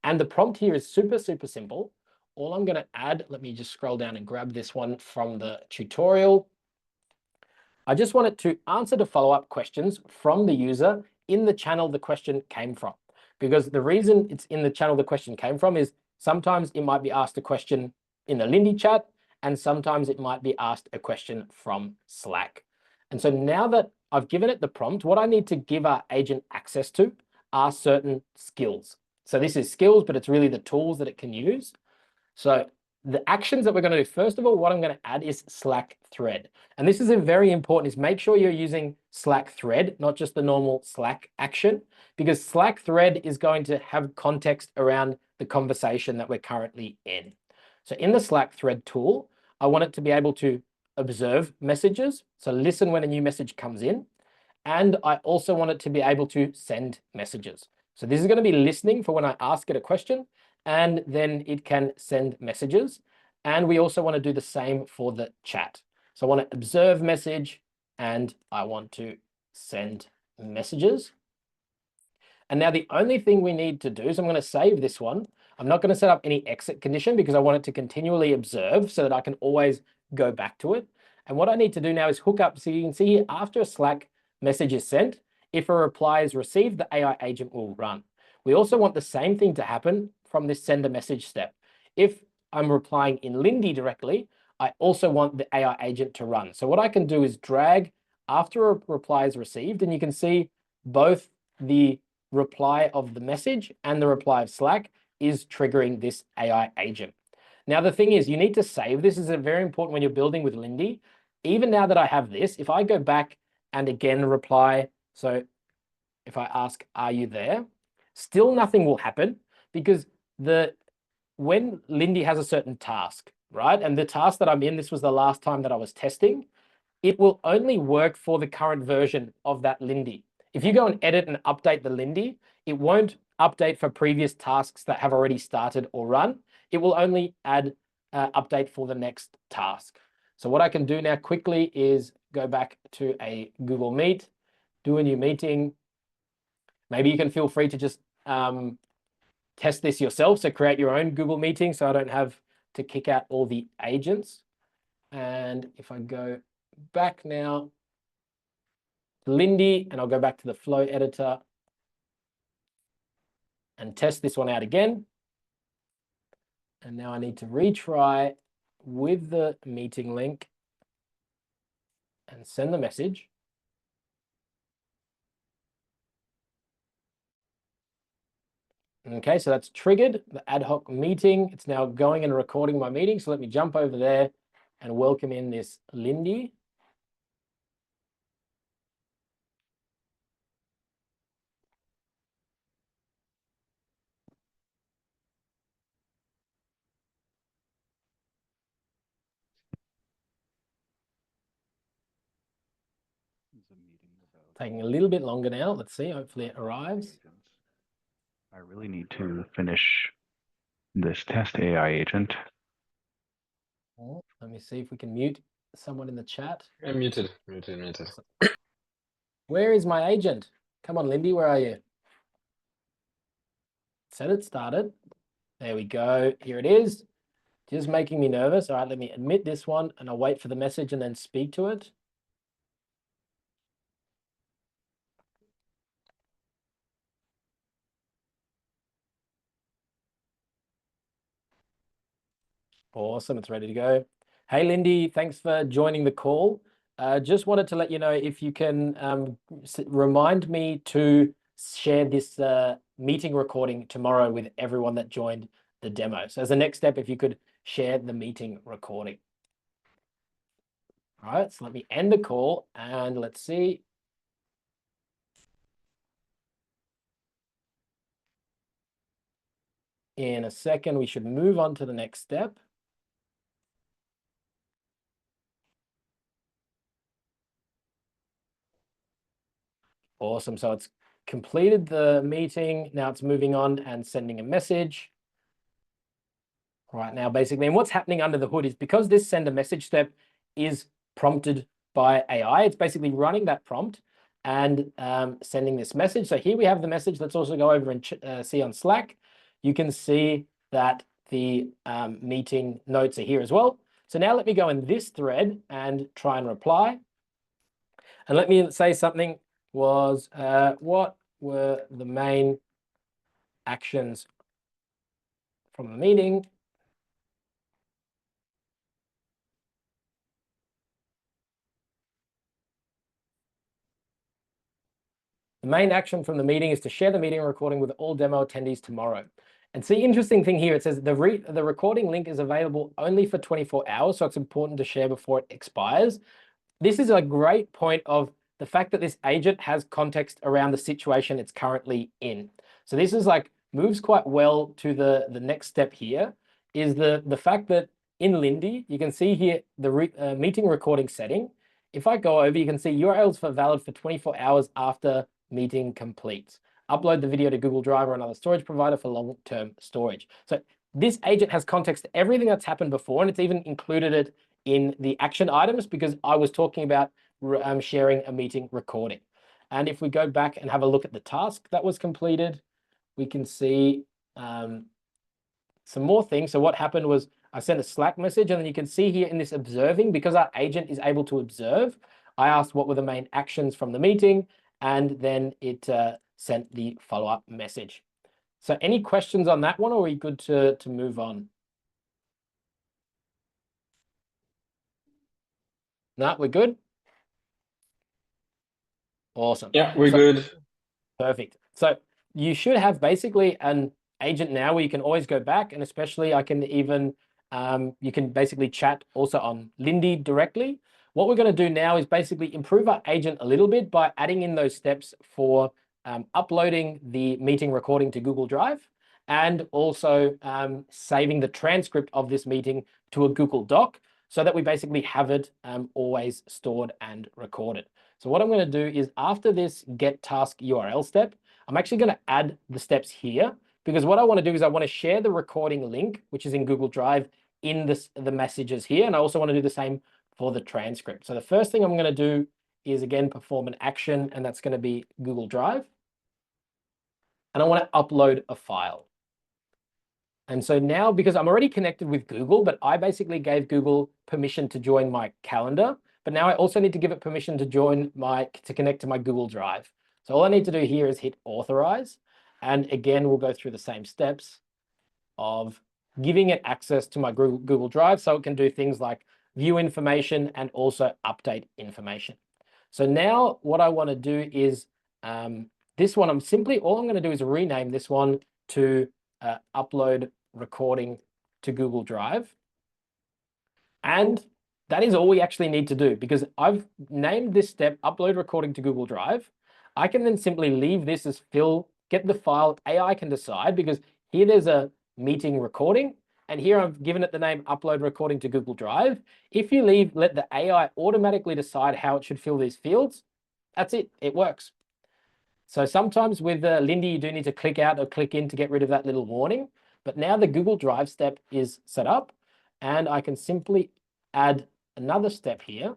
And the prompt here is super, super simple. All I'm going to add, let me just scroll down and grab this one from the tutorial. I just want it to answer the follow-up questions from the user in the channel the question came from. Because the reason it's in the channel the question came from is sometimes it might be asked a question in the Lindy chat, and sometimes it might be asked a question from Slack. And so now that I've given it the prompt, what I need to give our agent access to are certain skills. So this is skills, but it's really the tools that it can use. So the actions that we're going to do, first of all, what I'm going to add is Slack thread. And this is a very important, is make sure you're using Slack thread, not just the normal Slack action, because Slack thread is going to have context around the conversation that we're currently in. So in the Slack thread tool, I want it to be able to observe messages, so listen when a new message comes in, and I also want it to be able to send messages. So this is going to be listening for when I ask it a question, and then it can send messages. And we also want to do the same for the chat. So I want to observe message, and I want to send messages. And now the only thing we need to do is I'm going to save this one. I'm not going to set up any exit condition because I want it to continually observe so that I can always go back to it. And what I need to do now is hook up. So you can see here, after a Slack message is sent, if a reply is received, the AI agent will run. We also want the same thing to happen from this send a message step. If I'm replying in Lindy directly, I also want the AI agent to run. So what I can do is drag after a reply is received, and you can see both the reply of the message and the reply of Slack is triggering this AI agent. Now, the thing is, you need to save. This is very important when you're building with Lindy. Even now that I have this, if I go back and again reply, so if I ask, are you there? Still nothing will happen because when Lindy has a certain task, right? And the task that I'm in, this was the last time that I was testing, it will only work for the current version of that Lindy. If you go and edit and update the Lindy, it won't update for previous tasks that have already started or run. It will only add update for the next task. So what I can do now quickly is go back to a Google Meet, do a new meeting. Maybe you can feel free to just test this yourself. So create your own Google meeting so I don't have to kick out all the agents. And if I go back now, Lindy, and I'll go back to the flow editor and test this one out again. And now I need to retry with the meeting link and send the message. Okay, so that's triggered the ad hoc meeting. It's now going and recording my meeting. So let me jump over there and welcome in this Lindy. Taking a little bit longer now. Let's see. Hopefully it arrives. I really need to finish this test AI agent. Oh, let me see if we can mute someone in the chat. Yeah, muted. Where is my agent? Come on, Lindy, where are you? Said it started. There we go. Here it is. Just making me nervous. All right, let me admit this one and I'll wait for the message and then speak to it. Awesome, it's ready to go. Hey, Lindy, thanks for joining the call. Just wanted to let you know if you can remind me to share this meeting recording tomorrow with everyone that joined the demo. So as a next step, if you could share the meeting recording. All right, so let me end the call and let's see. In a second, we should move on to the next step. Awesome. So it's completed the meeting. Now it's moving on and sending a message. Right now, basically, and what's happening under the hood is because this send a message step is prompted by AI, it's basically running that prompt and sending this message. So here we have the message. Let's also go over and see on Slack. You can see that the meeting notes are here as well. So now let me go in this thread and try and reply. And let me say something was, what were the main actions from the meeting? The main action from the meeting is to share the meeting recording with all demo attendees tomorrow. And see, interesting thing here, it says the recording link is available only for 24 hours, so it's important to share before it expires. This is a great point of the fact that this agent has context around the situation it's currently in. So this is like moves quite well to the next step here, is the fact that in Lindy, you can see here the meeting recording setting. If I go over, you can see URLs for valid for 24 hours after meeting completes. Upload the video to Google Drive or another storage provider for long-term storage. So this agent has context to everything that's happened before, and it's even included it in the action items because I was talking about sharing a meeting recording. And if we go back and have a look at the task that was completed, we can see some more things. So what happened was I sent a Slack message, and then you can see here in this observing, because our agent is able to observe, I asked what were the main actions from the meeting, and then it sent the follow-up message. So any questions on that one, or are we good to move on? No, we're good? Awesome. Yeah, we're good. Perfect. So you should have basically an agent now where you can always go back, and especially I can even, you can basically chat also on Lindy directly. What we're going to do now is basically improve our agent a little bit by adding in those steps for uploading the meeting recording to Google Drive, and also saving the transcript of this meeting to a Google Doc so that we basically have it always stored and recorded. So what I'm going to do is after this get task URL step, I'm actually going to add the steps here, because what I want to do is I want to share the recording link, which is in Google Drive, in the messages here. And I also want to do the same for the transcript. So the first thing I'm going to do is, again, perform an action, and that's going to be Google Drive. And I want to upload a file. And so now, because I'm already connected with Google, but I basically gave Google permission to join my calendar, but now I also need to give it permission to to connect to my Google Drive. So all I need to do here is hit authorize. And again, we'll go through the same steps of giving it access to my Google Drive so it can do things like view information and also update information. So now what I want to do is this one, all I'm going to do is rename this one to upload recording to Google Drive. And that is all we actually need to do, because I've named this step upload recording to Google Drive. I can then simply leave this as fill, get the file, AI can decide, because here there's a meeting recording, and here I've given it the name upload recording to Google Drive. If you let the AI automatically decide how it should fill these fields, that's it. It works. So sometimes with Lindy, you do need to click out or click in to get rid of that little warning. But now the Google Drive step is set up, and I can simply add another step here,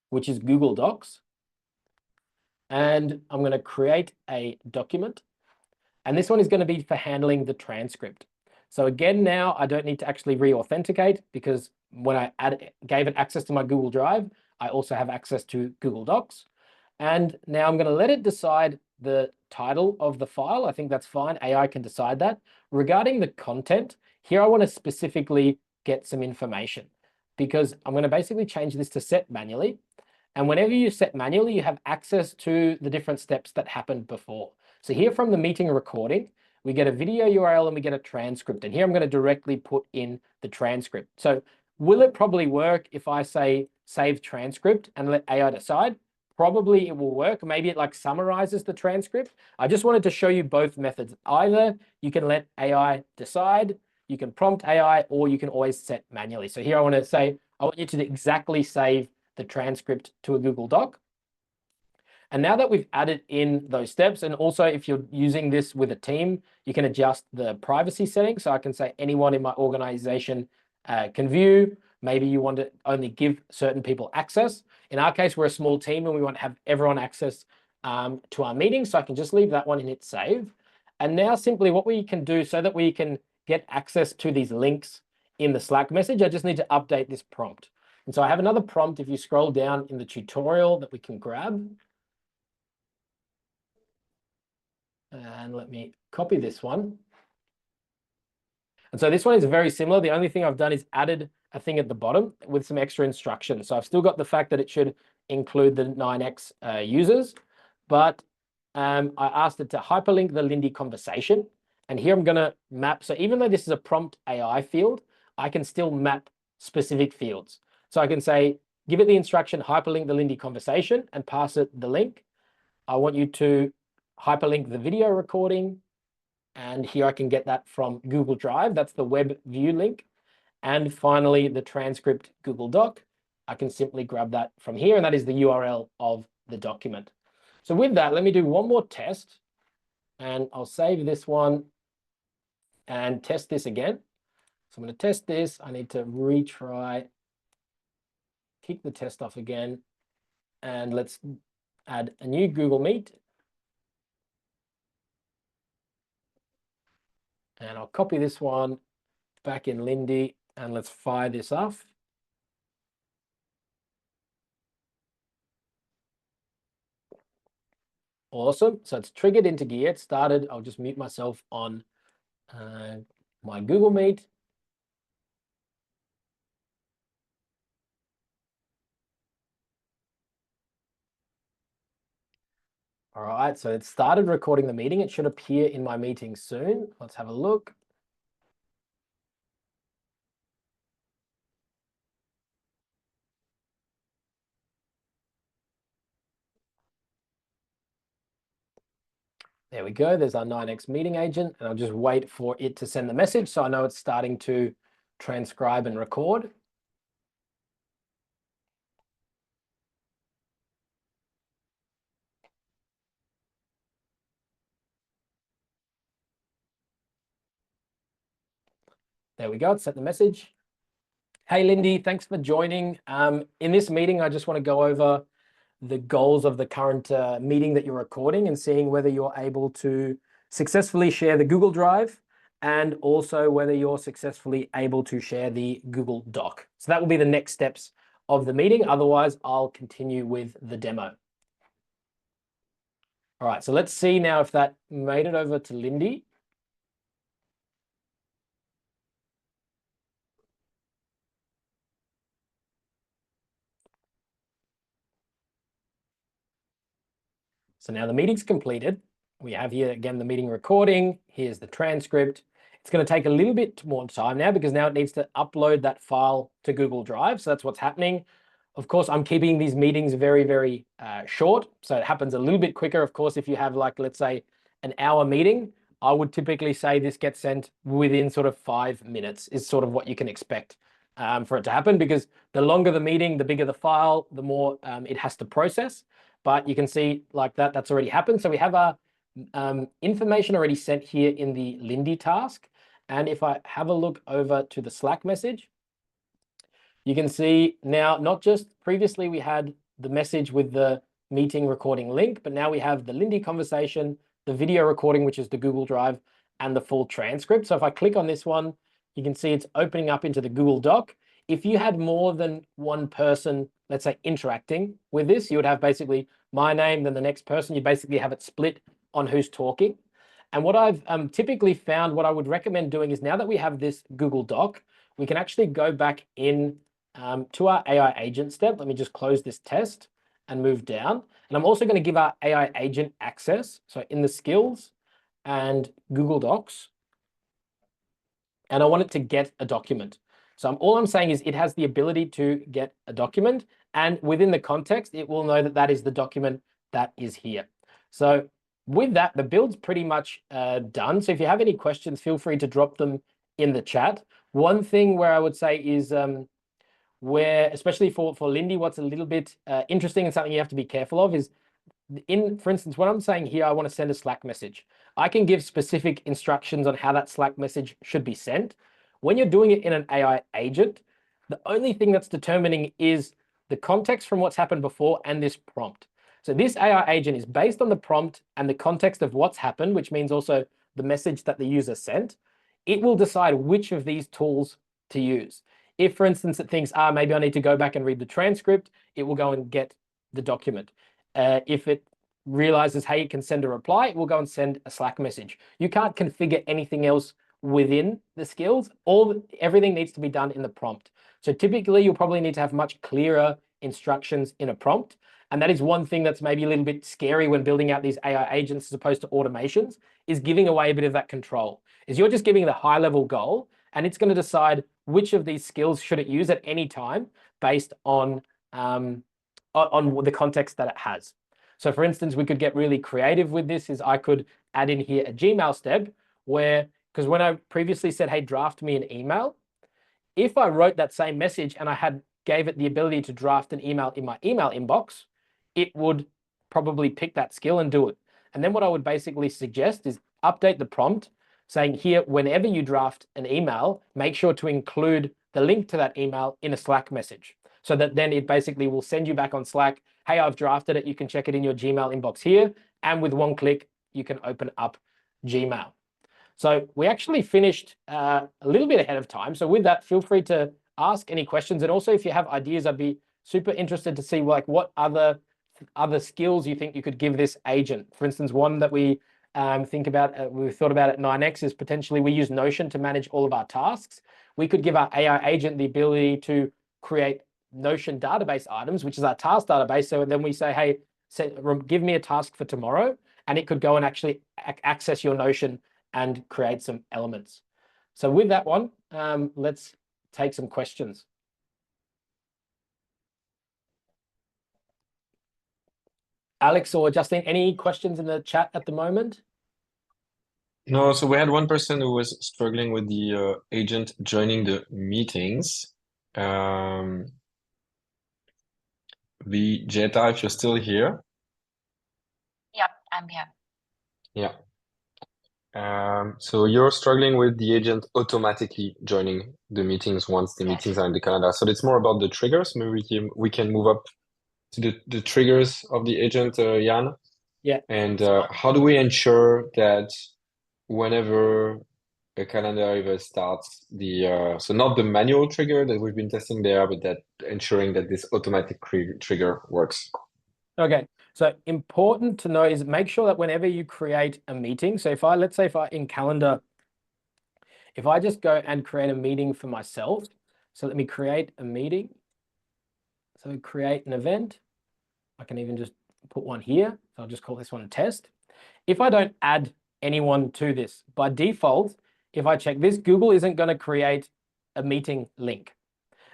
which is Google Docs. And I'm going to create a document. And this one is going to be for handling the transcript. So again, now I don't need to actually re-authenticate, because when I gave it access to my Google Drive, I also have access to Google Docs. And now I'm going to let it decide the title of the file. I think that's fine. AI can decide that. Regarding the content, here I want to specifically get some information, because I'm going to basically change this to set manually. And whenever you set manually, you have access to the different steps that happened before. So here from the meeting recording, we get a video URL and we get a transcript. And here I'm going to directly put in the transcript. So will it probably work if I say save transcript and let AI decide? Probably it will work. Maybe it like summarizes the transcript. I just wanted to show you both methods. Either you can let AI decide, you can prompt AI, or you can always set manually. So here I want to say, I want you to exactly save the transcript to a Google Doc. And now that we've added in those steps, and also if you're using this with a team, you can adjust the privacy settings. So I can say anyone in my organization can view. Maybe you want to only give certain people access. In our case, we're a small team and we want to have everyone access to our meeting. So I can just leave that one and hit save. And now simply what we can do so that we can get access to these links in the Slack message, I just need to update this prompt. And so I have another prompt if you scroll down in the tutorial that we can grab. And let me copy this one. And so this one is very similar. The only thing I've done is added a thing at the bottom with some extra instructions. So I've still got the fact that it should include the 9x users, but I asked it to hyperlink the Lindy conversation. And here I'm going to map. So even though this is a prompt AI field, I can still map specific fields. So I can say, give it the instruction, hyperlink the Lindy conversation, and pass it the link. I want you to hyperlink the video recording. And here I can get that from Google Drive. That's the web view link. And finally, the transcript Google Doc. I can simply grab that from here, and that is the URL of the document. So with that, let me do one more test, and I'll save this one and test this again. So I'm going to test this. I need to retry, kick the test off again, and let's add a new Google Meet. And I'll copy this one back in Lindy, and let's fire this off. Awesome. So it's triggered into gear. It started. I'll just mute myself on my Google Meet. All right, so it started recording the meeting. It should appear in my meeting soon. Let's have a look. There we go. There's our 9x meeting agent, and I'll just wait for it to send the message so I know it's starting to transcribe and record. There we go. It sent the message. Hey, Lindy, thanks for joining. In this meeting, I just want to go over the goals of the current meeting that you're recording and seeing whether you're able to successfully share the Google Drive and also whether you're successfully able to share the Google Doc. So that will be the next steps of the meeting. Otherwise, I'll continue with the demo. All right, so let's see now if that made it over to Lindy. So now the meeting's completed. We have here again the meeting recording. Here's the transcript. It's going to take a little bit more time now because now it needs to upload that file to Google Drive. So that's what's happening. Of course, I'm keeping these meetings very, very short. So it happens a little bit quicker. Of course, if you have like, let's say, an hour meeting, I would typically say this gets sent within sort of 5 minutes is sort of what you can expect for it to happen, because the longer the meeting, the bigger the file, the more it has to process. but you can see like that, that's already happened. So we have our information already sent here in the Lindy task. And if I have a look over to the Slack message, you can see now, not just previously we had the message with the meeting recording link, but now we have the Lindy conversation, the video recording, which is the Google Drive, and the full transcript. So if I click on this one, you can see it's opening up into the Google Doc. If you had more than one person, let's say, interacting with this, you would have basically my name, then the next person. You basically have it split on who's talking. And what I've typically found, what I would recommend doing is, now that we have this Google Doc, we can actually go back in to our AI agent step. Let me just close this test and move down. And I'm also going to give our AI agent access. So in the skills and Google Docs, and I want it to get a document. So all I'm saying is it has the ability to get a document, and within the context, it will know that that is the document that is here. So with that, the build's pretty much done. So if you have any questions, feel free to drop them in the chat. One thing where I would say is where, especially for Lindy, what's a little bit interesting and something you have to be careful of is, for instance, what I'm saying here, I want to send a Slack message. I can give specific instructions on how that Slack message should be sent. When you're doing it in an AI agent, the only thing that's determining is the context from what's happened before and this prompt. So this AI agent is based on the prompt and the context of what's happened, which means also the message that the user sent. It will decide which of these tools to use. If, for instance, it thinks, maybe I need to go back and read the transcript, it will go and get the document. If it realizes, hey, it can send a reply, it will go and send a Slack message. You can't configure anything else within the skills. Everything needs to be done in the prompt. So typically, you'll probably need to have much clearer instructions in a prompt. And that is one thing that's maybe a little bit scary when building out these AI agents as opposed to automations, is giving away a bit of that control. Is you're just giving the high level goal, and it's going to decide which of these skills should it use at any time based on the context that it has. So for instance, we could get really creative with this. Is I could add in here a Gmail step where, because when I previously said, hey, draft me an email, if I wrote that same message and I gave it the ability to draft an email in my email inbox, it would probably pick that skill and do it. And then what I would basically suggest is update the prompt saying here, whenever you draft an email, make sure to include the link to that email in a Slack message, so that then it basically will send you back on Slack, hey, I've drafted it. You can check it in your Gmail inbox here. And with one click, you can open up Gmail. So we actually finished a little bit ahead of time. So with that, feel free to ask any questions. And also, if you have ideas, I'd be super interested to see like what other skills you think you could give this agent. For instance, one that we think about, we've thought about at 9X is potentially we use Notion to manage all of our tasks. We could give our AI agent the ability to create Notion database items, which is our task database. So then we say, hey, give me a task for tomorrow, and it could go and actually access your Notion and create some elements. So with that one, let's take some questions. Alex or Justine, any questions in the chat at the moment? No, so we had one person who was struggling with the agent joining the meetings. Jetta, if you're still here. Yeah, I'm here. Yeah. So you're struggling with the agent automatically joining the meetings once the meetings are in the calendar. So it's more about the triggers. Maybe we can move up to the triggers of the agent, Jan. Yeah. And how do we ensure that whenever a calendar event starts, so not the manual trigger that we've been testing there, but that ensuring that this automatic trigger works? Okay, so important to know is make sure that whenever you create a meeting, so let's say if I in calendar, if I just go and create a meeting for myself, so let me create a meeting. So create an event. I can even just put one here. So I'll just call this one a test. If I don't add anyone to this, by default, if I check this, Google isn't going to create a meeting link.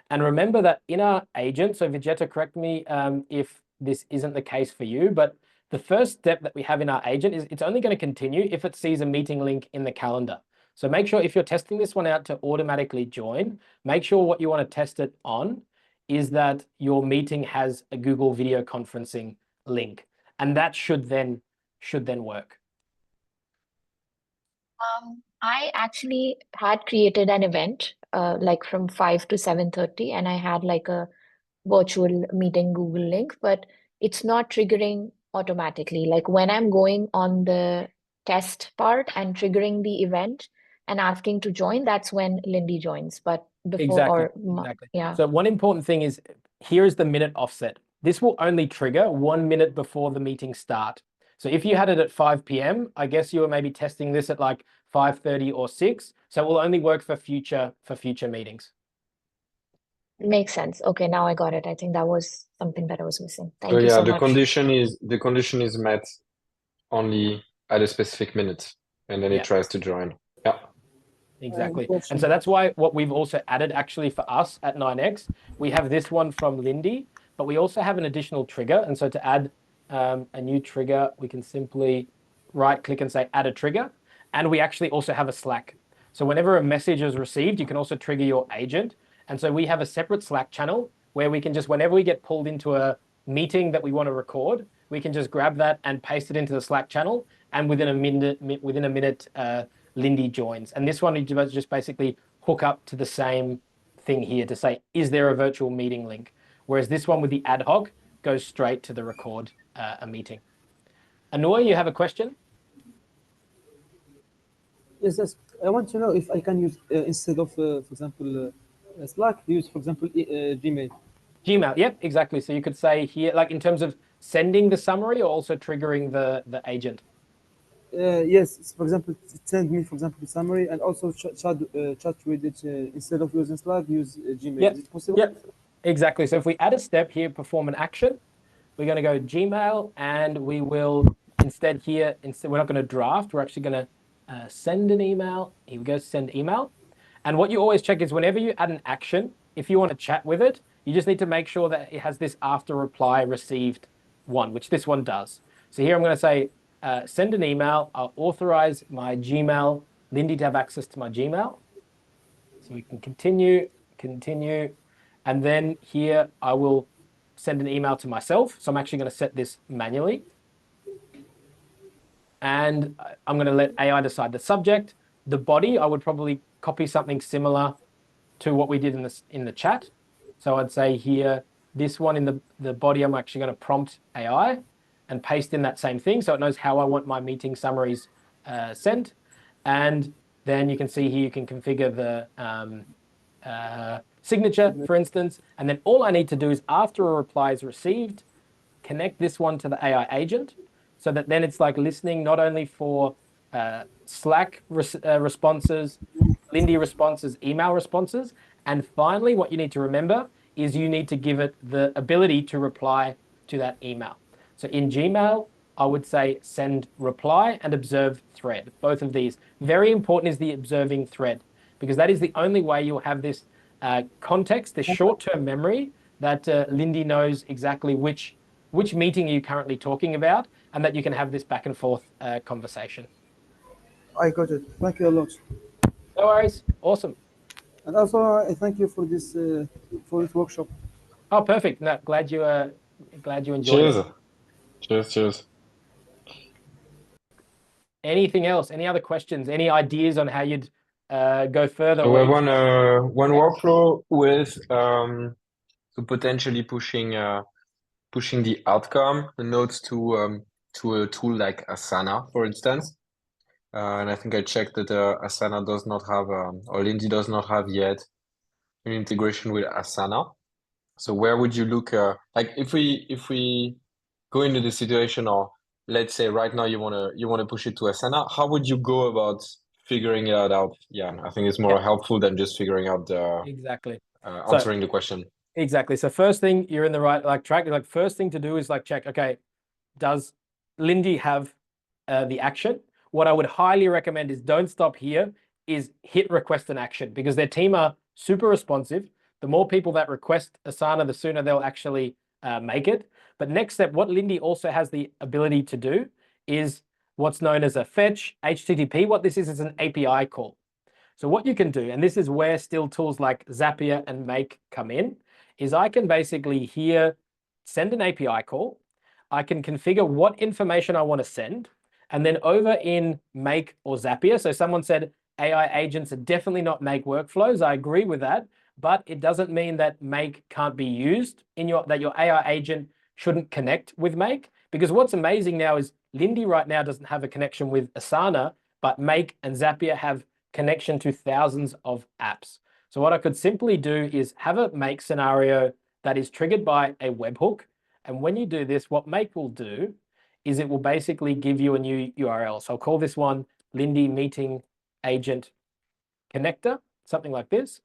And remember that in our agent, so Vegeta, correct me if this isn't the case for you, but the first step that we have in our agent is it's only going to continue if it sees a meeting link in the calendar. So make sure if you're testing this one out to automatically join, make sure what you want to test it on is that your meeting has a Google video conferencing link, and that should then work. I actually had created an event like from 5 to 7:30, and I had like a virtual meeting Google link, but it's not triggering automatically. Like when I'm going on the test part and triggering the event and asking to join, that's when Lindy joins. But before Exactly. yeah. So one important thing is, here is the minute offset. This will only trigger 1 minute before the meeting start. So if you had it at 5 p.m., I guess you were maybe testing this at like 5:30 or 6. So it will only work for future meetings. Makes sense. Okay, now I got it. I think that was something that I was missing. Thank So you yeah, so the much. condition is met only at a specific minute, and then Yeah. it tries to join. Yeah. Exactly. And so that's why what we've also added actually for us at 9X, we have this one from Lindy, but we also have an additional trigger. And so to add a new trigger, we can simply right click and say add a trigger. And we actually also have a Slack. So whenever a message is received, you can also trigger your agent. And so we have a separate Slack channel where we can just, whenever we get pulled into a meeting that we want to record, we can just grab that and paste it into the Slack channel. And within a minute, Lindy joins. And this one you just basically hook up to the same thing here to say, is there a virtual meeting link? Whereas this one with the ad hoc goes straight to the record a meeting. Annoy, you have a question? Yes. I want to know if I can use instead of, for example, Slack, use, for example, Gmail. Gmail, yep, exactly. So you could say here, like in terms of sending the summary or also triggering the agent. Yes, for example, send me, for example, the summary, and also chat with it instead of using Slack, use Gmail. Yep. Is it possible? Yep, exactly. So if we add a step here, perform an action, we're going to go Gmail, and we will instead we're not going to draft, we're actually going to send an email. Here we go, send email. And what you always check is whenever you add an action, if you want to chat with it, you just need to make sure that it has this after reply received one, which this one does. So here I'm going to say, send an email. I'll authorize my Gmail, Lindy, to have access to my Gmail. So we can continue. And then here I will send an email to myself. So I'm actually going to set this manually. And I'm going to let AI decide the subject. The body, I would probably copy something similar to what we did in the chat. So I'd say here, this one in the body, I'm actually going to prompt AI and paste in that same thing so it knows how I want my meeting summaries sent. And then you can see here, you can configure the signature, for instance. And then all I need to do is, after a reply is received, connect this one to the AI agent so that then it's like listening not only for Slack responses, Lindy responses, email responses. And finally, what you need to remember is you need to give it the ability to reply to that email. So in Gmail, I would say send reply and observe thread. Both of these. Very important is the observing thread, because that is the only way you'll have this context, this short-term memory that Lindy knows exactly which meeting are you currently talking about, and that you can have this back and forth conversation. I got it. Thank you a lot. No worries. Awesome. And also, I thank you for this workshop. Oh, perfect. No, glad you enjoyed it. Cheers. Anything else? Any other questions? Any ideas on how you'd go further? So we have one workflow with so potentially pushing the outcome, the notes to a tool like Asana, for instance. And I think I checked that Asana does not have, or Lindy does not have yet an integration with Asana. So where would you look? Like if we go into the situation, or let's say right now you wanna push it to Asana, how would you go about figuring it out? Yeah, I think it's more helpful than just figuring out the Exactly. answering the question. Exactly. So first thing, you're in the right track. Like first thing to do is like check, okay, does Lindy have the action? What I would highly recommend is don't stop here, is hit request an action, because their team are super responsive. The more people that request Asana, the sooner they'll actually make it. But next step, what Lindy also has the ability to do is what's known as a fetch HTTP. What this is an API call. So what you can do, and this is where still tools like Zapier and Make come in, is I can basically here send an API call. I can configure what information I want to send. And then over in Make or Zapier, so someone said AI agents are definitely not Make workflows. I agree with that, but it doesn't mean that Make can't be used that your AI agent shouldn't connect with Make. Because what's amazing now is Lindy right now doesn't have a connection with Asana, but Make and Zapier have connection to thousands of apps. So what I could simply do is have a Make scenario that is triggered by a webhook. And when you do this, what Make will do is it will basically give you a new URL. So I'll call this one Lindy Meeting Agent Connector, something like this.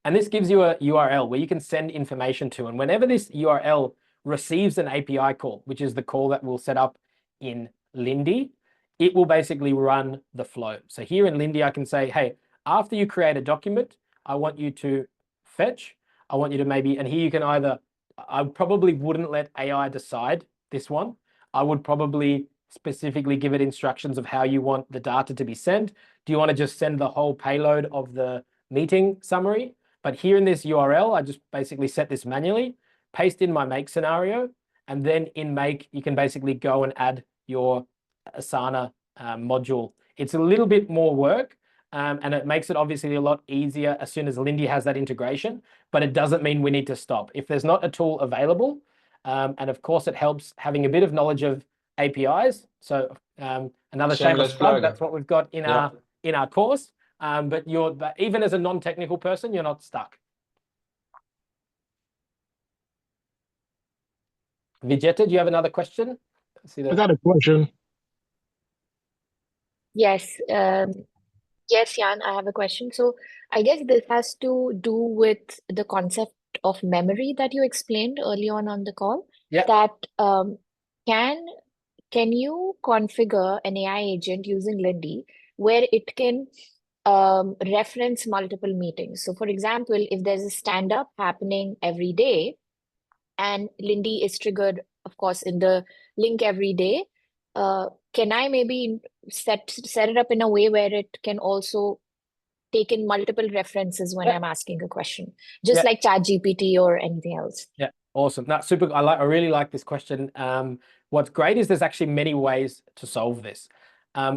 And this gives you a URL where you can send information to. And whenever this URL receives an API call, which is the call that we'll set up in Lindy, it will basically run the flow. So here in Lindy, I can say, hey, after you create a document, I want you to fetch. I want you to maybe, and here you can either, I probably wouldn't let AI decide this one. I would probably specifically give it instructions of how you want the data to be sent. Do you want to just send the whole payload of the meeting summary? But here in this URL, I just basically set this manually, paste in my Make scenario, and then in Make, you can basically go and add your Asana module. It's a little bit more work, and it makes it obviously a lot easier as soon as Lindy has that integration, but it doesn't mean we need to stop. If there's not a tool available, and of course it helps having a bit of knowledge of APIs. So another shameless plug, that's what we've got in our course. But even as a non-technical person, you're not stuck. Vijeta, do you have another question? I got a question. Yes. Yes, Jan, I have a question. So I guess this has to do with the concept of memory that you explained early on the call. Yeah. That can you configure an AI agent using Lindy where it can reference multiple meetings? So for example, if there's a stand-up happening every day and Lindy is triggered, of course, in the link every day, can I maybe set it up in a way where it can also take in multiple references when I'm asking a question, just like ChatGPT or anything else? Yeah, awesome. No, super. I really like this question. What's great is there's actually many ways to solve this.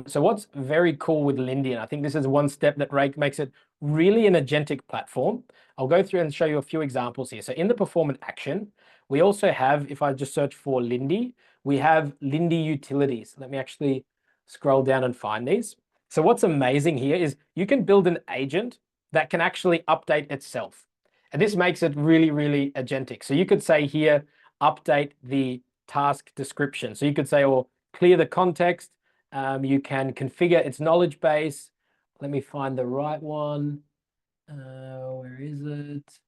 So what's very cool with Lindy, and I think this is one step that makes it really an agentic platform. I'll go through and show you a few examples here. So in the performance action, we also have, if I just search for Lindy, we have Lindy utilities. Let me actually scroll down and find these. So what's amazing here is you can build an agent that can actually update itself. And this makes it really, really agentic. So you could say here, update the task description. So you could say, or clear the context. You can configure its knowledge base. Let me find the right one. Where is it?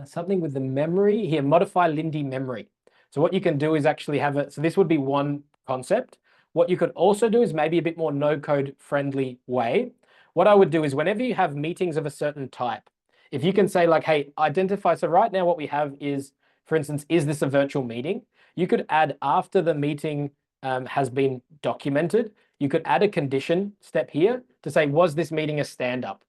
Something with the memory here, modify Lindy memory. So what you can do is actually have it. So this would be one concept. What you could also do is maybe a bit more no-code friendly way. What I would do is whenever you have meetings of a certain type, if you can say like, hey, identify. So right now what we have is, for instance, is this a virtual meeting? You could add after the meeting has been documented, you could add a condition step here to say, was this meeting a stand-up?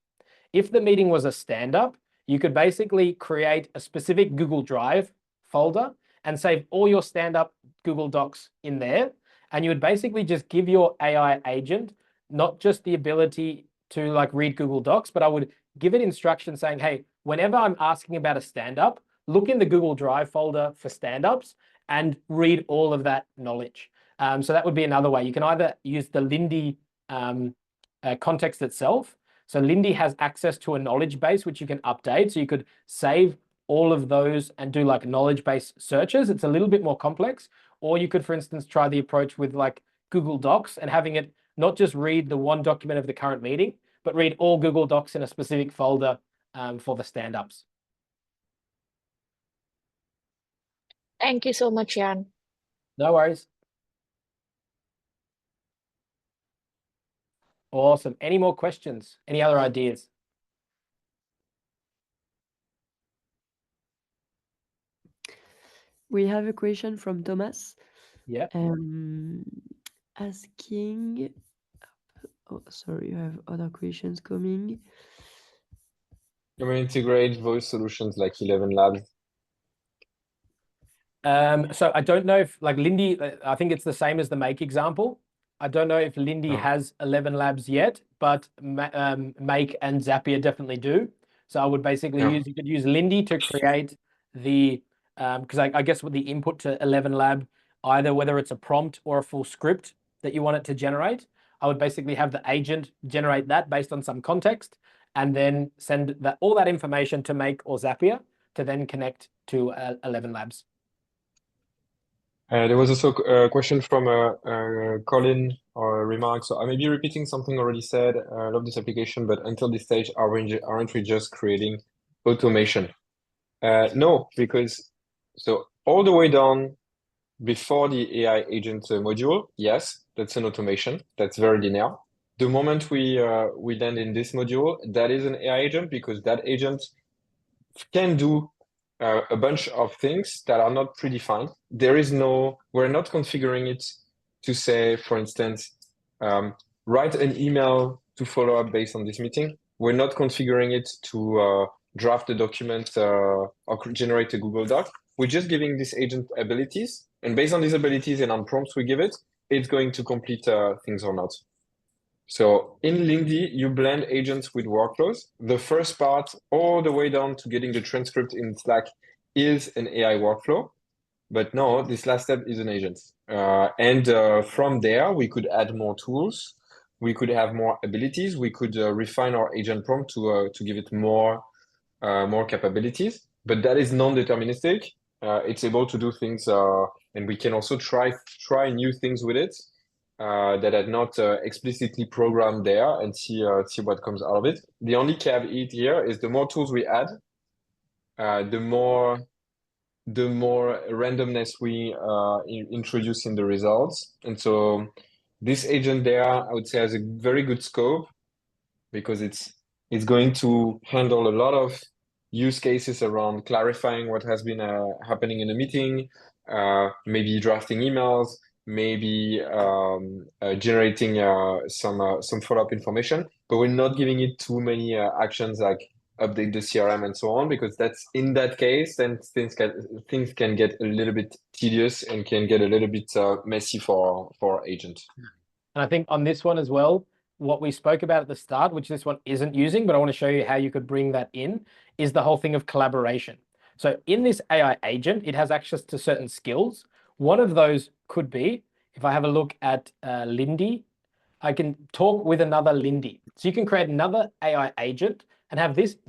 If the meeting was a stand-up, you could basically create a specific Google Drive folder and save all your stand-up Google Docs in there. And you would basically just give your AI agent not just the ability to like read Google Docs, but I would give it instructions saying, hey, whenever I'm asking about a stand-up, look in the Google Drive folder for stand-ups and read all of that knowledge. So that would be another way. You can either use the Lindy context itself. So Lindy has access to a knowledge base, which you can update. So you could save all of those and do like knowledge base searches. It's a little bit more complex. Or you could, for instance, try the approach with like Google Docs and having it not just read the one document of the current meeting, but read all Google Docs in a specific folder for the stand-ups. Thank you so much, Jan. No worries. Awesome. Any more questions? Any other ideas? We have a question from Thomas. Yeah. Asking. Oh, sorry, I have other questions coming. Can we integrate voice solutions like 11 Labs? So I don't know if like Lindy, I think it's the same as the make example. I don't know if Lindy No. has 11 labs yet, but Make and Zapier definitely do. So I would basically Yeah. you could use Lindy to create the, because I guess with the input to 11 lab, either whether it's a prompt or a full script that you want it to generate, I would basically have the agent generate that based on some context and then send all that information to Make or Zapier to then connect to 11 labs. There was also a question from Colin or a remark. So I may be repeating something already said. I love this application, but until this stage, aren't we just creating automation? No, because so all the way down before the AI agent module, yes, that's an automation. That's very linear. The moment we land in this module, that is an AI agent because that agent can do a bunch of things that are not predefined. We're not configuring it to say, for instance, write an email to follow up based on this meeting. We're not configuring it to draft a document or generate a Google Doc. We're just giving this agent abilities. And based on these abilities and on prompts we give it, it's going to complete things or not. So in Lindy, you blend agents with workflows. The first part, all the way down to getting the transcript in Slack, is an AI workflow. But no, this last step is an agent. And from there, we could add more tools. We could have more abilities. We could refine our agent prompt to give it more capabilities. But that is non-deterministic. It's able to do things, and we can also try new things with it. That are not explicitly programmed there and see what comes out of it. The only caveat here is the more tools we add, the more randomness we introduce in the results. And so this agent there, I would say, has a very good scope because it's going to handle a lot of use cases around clarifying what has been happening in a meeting, maybe drafting emails, maybe generating some follow-up information, but we're not giving it too many actions like update the CRM and so on, because that's in that case, then things can get a little bit tedious and can get a little bit messy for agent. And I think on this one as well, what we spoke about at the start, which this one isn't using, but I want to show you how you could bring that in, is the whole thing of collaboration. So in this AI agent, it has access to certain skills. One of those could be, if I have a look at Lindy, I can talk with another Lindy. So you can create another AI agent and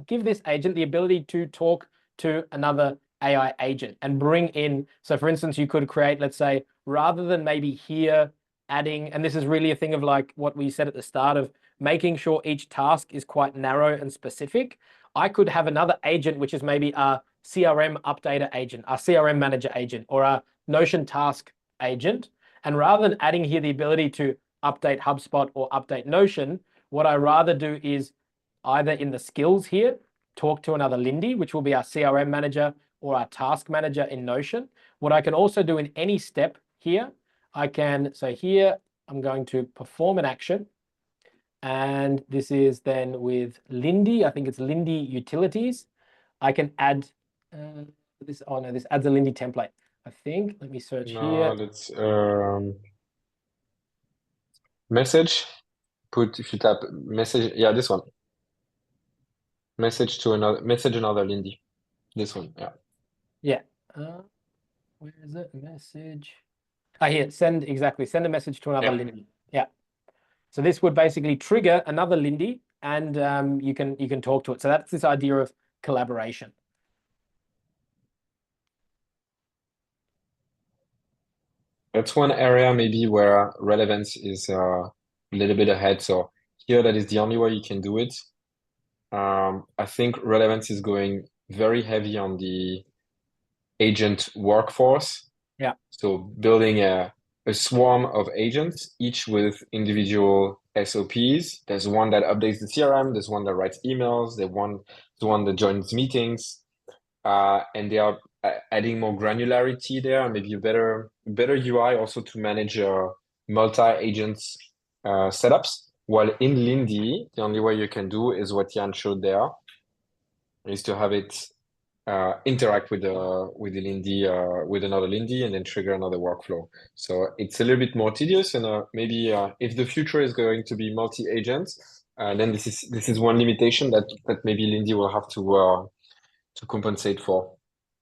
give this agent the ability to talk to another AI agent and bring in, so for instance, you could create, let's say, rather than maybe here adding, and this is really a thing of like what we said at the start of making sure each task is quite narrow and specific. I could have another agent, which is maybe a CRM updater agent, a CRM manager agent, or a Notion task agent. And rather than adding here the ability to update HubSpot or update Notion, what I rather do is either in the skills here, talk to another Lindy, which will be our CRM manager or our task manager in Notion. What I can also do in any step here, so here I'm going to perform an action. And this is then with Lindy, I think it's Lindy Utilities. I can add this, oh no, this adds a Lindy template, I think. Let me search here. No, that's message. If you tap message, yeah, this one. Message another Lindy. This one, yeah. Yeah. Where is it? Message. Here, send a message to another Lindy. Yeah. So this would basically trigger another Lindy, and you can talk to it. So that's this idea of collaboration. That's one area maybe where relevance is a little bit ahead. So here, that is the only way you can do it. I think relevance is going very heavy on the agent workforce. Yeah. So building a swarm of agents, each with individual SOPs. There's one that updates the CRM. There's one that writes emails. There's one that joins meetings. And they are adding more granularity there, and maybe a better UI also to manage multi-agents setups. While in Lindy, the only way you can do is what Jan showed there, is to have it interact with the Lindy with another Lindy and then trigger another workflow. So it's a little bit more tedious, and maybe if the future is going to be multi-agents, then this is one limitation that maybe Lindy will have to compensate for.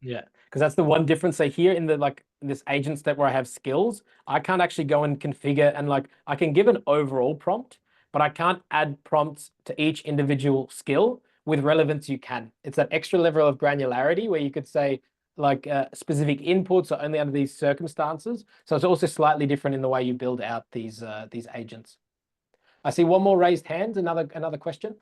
Yeah, because that's the one difference. So here in the in this agent step where I have skills, I can't actually go and configure, and I can give an overall prompt, but I can't add prompts to each individual skill. With relevance, you can. It's that extra level of granularity where you could say specific inputs are only under these circumstances. So it's also slightly different in the way you build out these agents. I see one more raised hand. Another question.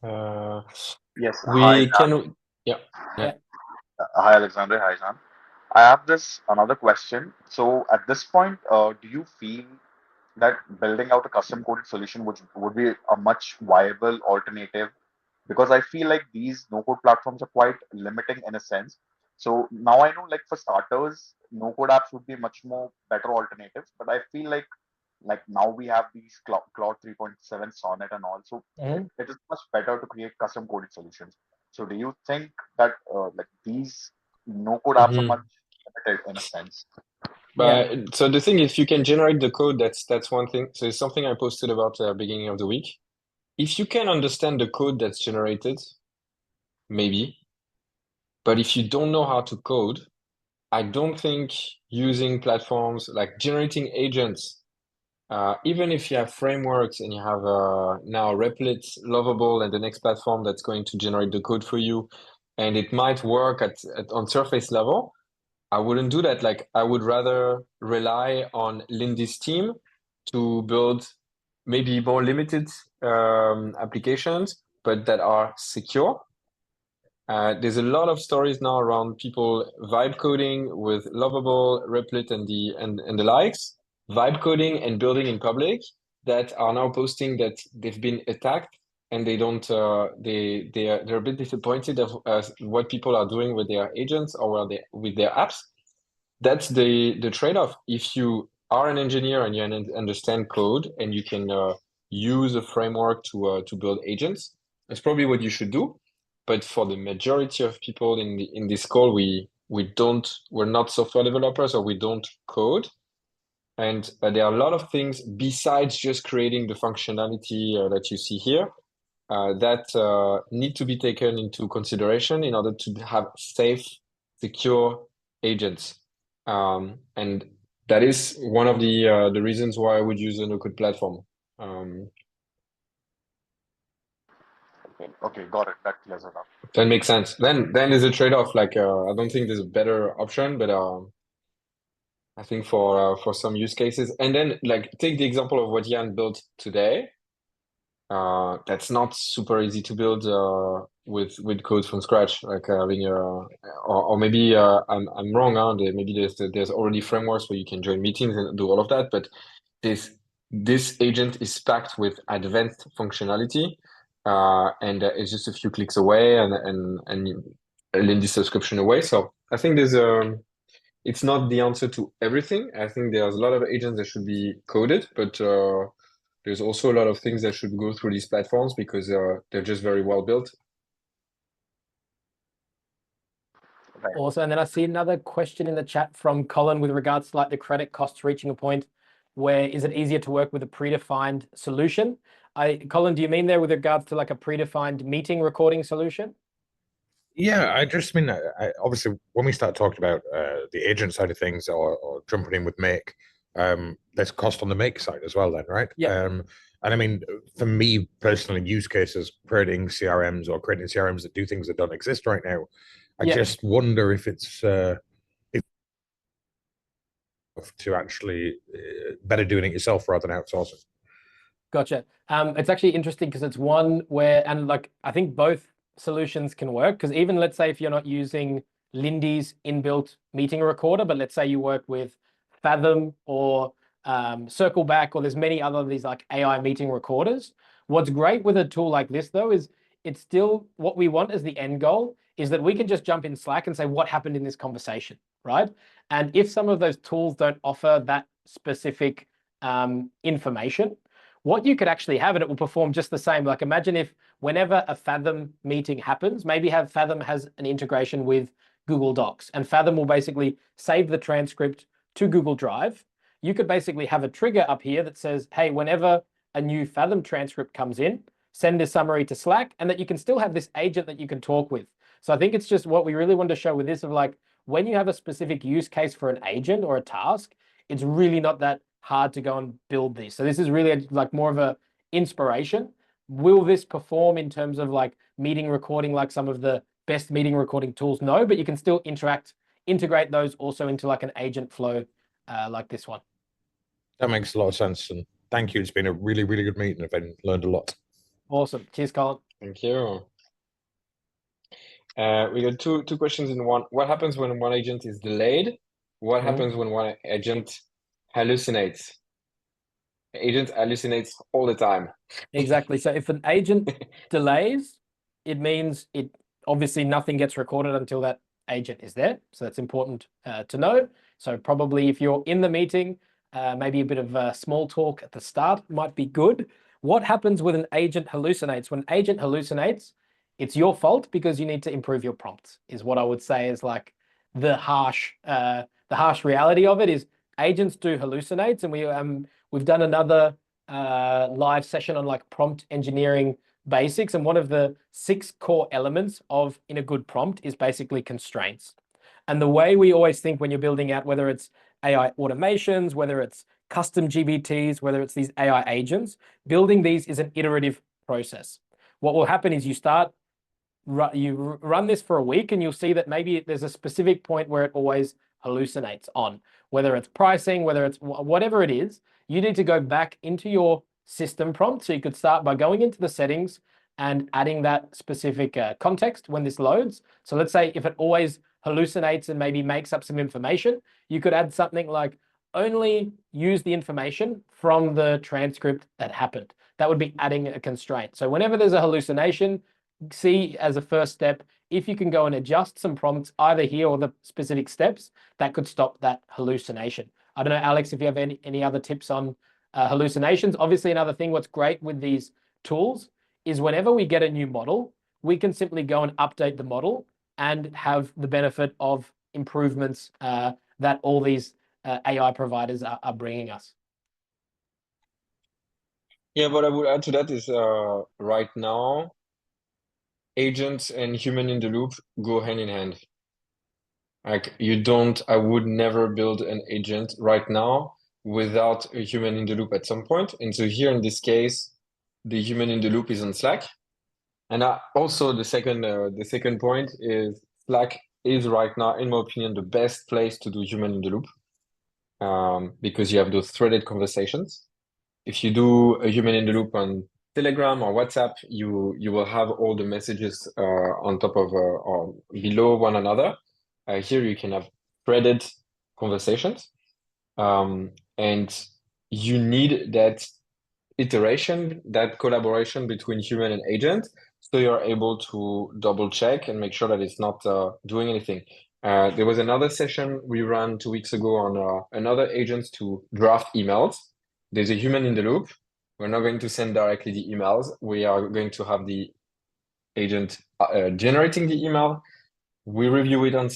Yes. We Hi, can. Yeah. Hi, Alexander. Hi, John. I have another question. So at this point, do you feel that building out a custom coded solution would be a much viable alternative? Because I feel like these no-code platforms are quite limiting in a sense. So now I know, like for starters, no-code apps would be much more better alternatives. But I feel like now we have these Cloud 3.7 Sonnet and all. So it is much better to create custom coded solutions. So do you think that like these no-code apps are much limited in a sense? But so the thing is, if you can generate the code, that's one thing. So it's something I posted about beginning of the week. If you can understand the code that's generated, maybe. But if you don't know how to code, I don't think using platforms like generating agents, even if you have frameworks and you have now Replit, Lovable, and the next platform that's going to generate the code for you, and it might work on surface level, I wouldn't do that. Like I would rather rely on Lindy's team to build maybe more limited applications, but that are secure. There's a lot of stories now around people vibe coding with Lovable, Replit, and the likes, vibe coding and building in public that are now posting that they've been attacked and they don't they're a bit disappointed of what people are doing with their agents or with their apps. That's the trade-off. If you are an engineer and you understand code and you can use a framework to build agents, that's probably what you should do. But for the majority of people in this call, we're not software developers or we don't code. And there are a lot of things besides just creating the functionality that you see here that need to be taken into consideration in order to have safe, secure agents. And that is one of the reasons why I would use a no-code platform. Okay, got it. That clears it up. That makes sense. Then there's a trade-off. Like I don't think there's a better option, but I think for some use cases, and then like take the example of what Jan built today. That's not super easy to build with code from scratch. Like having or maybe I'm wrong. Maybe there's already frameworks where you can join meetings and do all of that. But this agent is packed with advanced functionality, and it's just a few clicks away and a Lindy subscription away. So I think it's not the answer to everything. I think there's a lot of agents that should be coded, but there's also a lot of things that should go through these platforms because they're just very well built. Awesome. And then I see another question in the chat from Colin with regards to like the credit costs reaching a point where is it easier to work with a predefined solution? Colin, do you mean there with regards to like a predefined meeting recording solution? Yeah, I just mean, obviously, when we start talking about the agent side of things or jumping in with Make, there's cost on the Make side as well then, right? Yeah. And I mean, for me personally, use cases, creating CRMs or creating CRMs that do things that don't exist right now, I just wonder if it's to actually better doing it yourself rather than outsourcing. Gotcha. It's actually interesting because it's one where, and like, I think both solutions can work because even let's say if you're not using Lindy's inbuilt meeting recorder, but let's say you work with Fathom or Circleback, or there's many other of these like AI meeting recorders. What's great with a tool like this though is it's still what we want as the end goal is that we can just jump in Slack and say what happened in this conversation, right? And if some of those tools don't offer that specific information, what you could actually have, and it will perform just the same. Like imagine if whenever a Fathom meeting happens, maybe have Fathom has an integration with Google Docs, and Fathom will basically save the transcript to Google Drive. You could basically have a trigger up here that says, hey, whenever a new Fathom transcript comes in, send a summary to Slack, and that you can still have this agent that you can talk with. So I think it's just what we really want to show with this of like, when you have a specific use case for an agent or a task, it's really not that hard to go and build this. So this is really like more of a inspiration. Will this perform in terms of like meeting recording like some of the best meeting recording tools? No, but you can still integrate those also into like an agent flow like this one. That makes a lot of sense. And thank you. It's been a really, really good meeting. I've learned a lot. Awesome. Cheers, Colin. Thank you. We got two questions in one. What happens when one agent is delayed? What happens when one agent hallucinates? Agent hallucinates all the time. Exactly. So if an agent delays, it means it obviously nothing gets recorded until that agent is there. So that's important to know. So probably if you're in the meeting, maybe a bit of small talk at the start might be good. What happens when an agent hallucinates? When an agent hallucinates, it's your fault because you need to improve your prompts, is what I would say is like the harsh reality of it is agents do hallucinate. And we've done another live session on like prompt engineering basics. And one of the 6 core elements of in a good prompt is basically constraints. And the way we always think when you're building out, whether it's AI automations, whether it's custom GPTs, whether it's these AI agents, building these is an iterative process. What will happen is you run this for a week and you'll see that maybe there's a specific point where it always hallucinates on, whether it's pricing, whether it's whatever it is. You need to go back into your system prompt. So you could start by going into the settings and adding that specific context when this loads. So let's say if it always hallucinates and maybe makes up some information, you could add something like only use the information from the transcript that happened. That would be adding a constraint. So whenever there's a hallucination, see as a first step, if you can go and adjust some prompts either here or the specific steps, that could stop that hallucination. I don't know, Alex, if you have any other tips on hallucinations. Obviously, another thing, what's great with these tools is whenever we get a new model, we can simply go and update the model and have the benefit of improvements that all these AI providers are bringing us. Yeah, what I would add to that is right now, agents and human in the loop go hand in hand. Like I would never build an agent right now without a human in the loop at some point. And so here in this case, the human in the loop is on Slack. And also the second point is Slack is right now, in my opinion, the best place to do human in the loop because you have those threaded conversations. If you do a human in the loop on Telegram or WhatsApp, you will have all the messages on top of or below one another. Here you can have threaded conversations, and you need that iteration, that collaboration between human and agent, so you're able to double check and make sure that it's not doing anything. There was another session we ran 2 weeks ago on another agent to draft emails. There's a human in the loop. We're not going to send directly the emails. We are going to have the agent generating the email. We review it on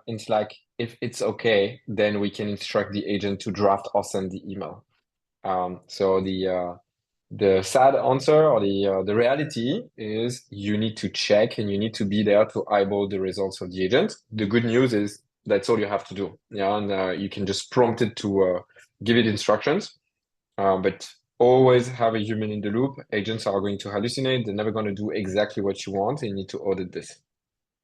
in Slack. If it's okay, then we can instruct the agent to draft or send the email. So the sad answer or the reality is you need to check and you need to be there to eyeball the results of the agent. The good news is that's all you have to do. Yeah, and you can just prompt it to give it instructions. But always have a human in the loop. Agents are going to hallucinate. They're never going to do exactly what you want. And you need to audit this.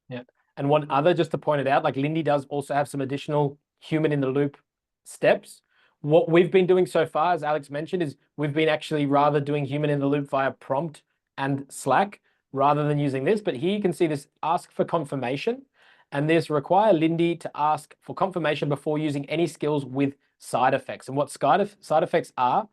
Yeah. And one other, just to point it out, like Lindy does also have some additional human in the loop steps. What we've been doing so far, as Alex mentioned, is we've been actually rather doing human in the loop via prompt and Slack rather than using this. But here you can see this ask for confirmation, and this require Lindy to ask for confirmation before using any skills with side effects. And what side effects are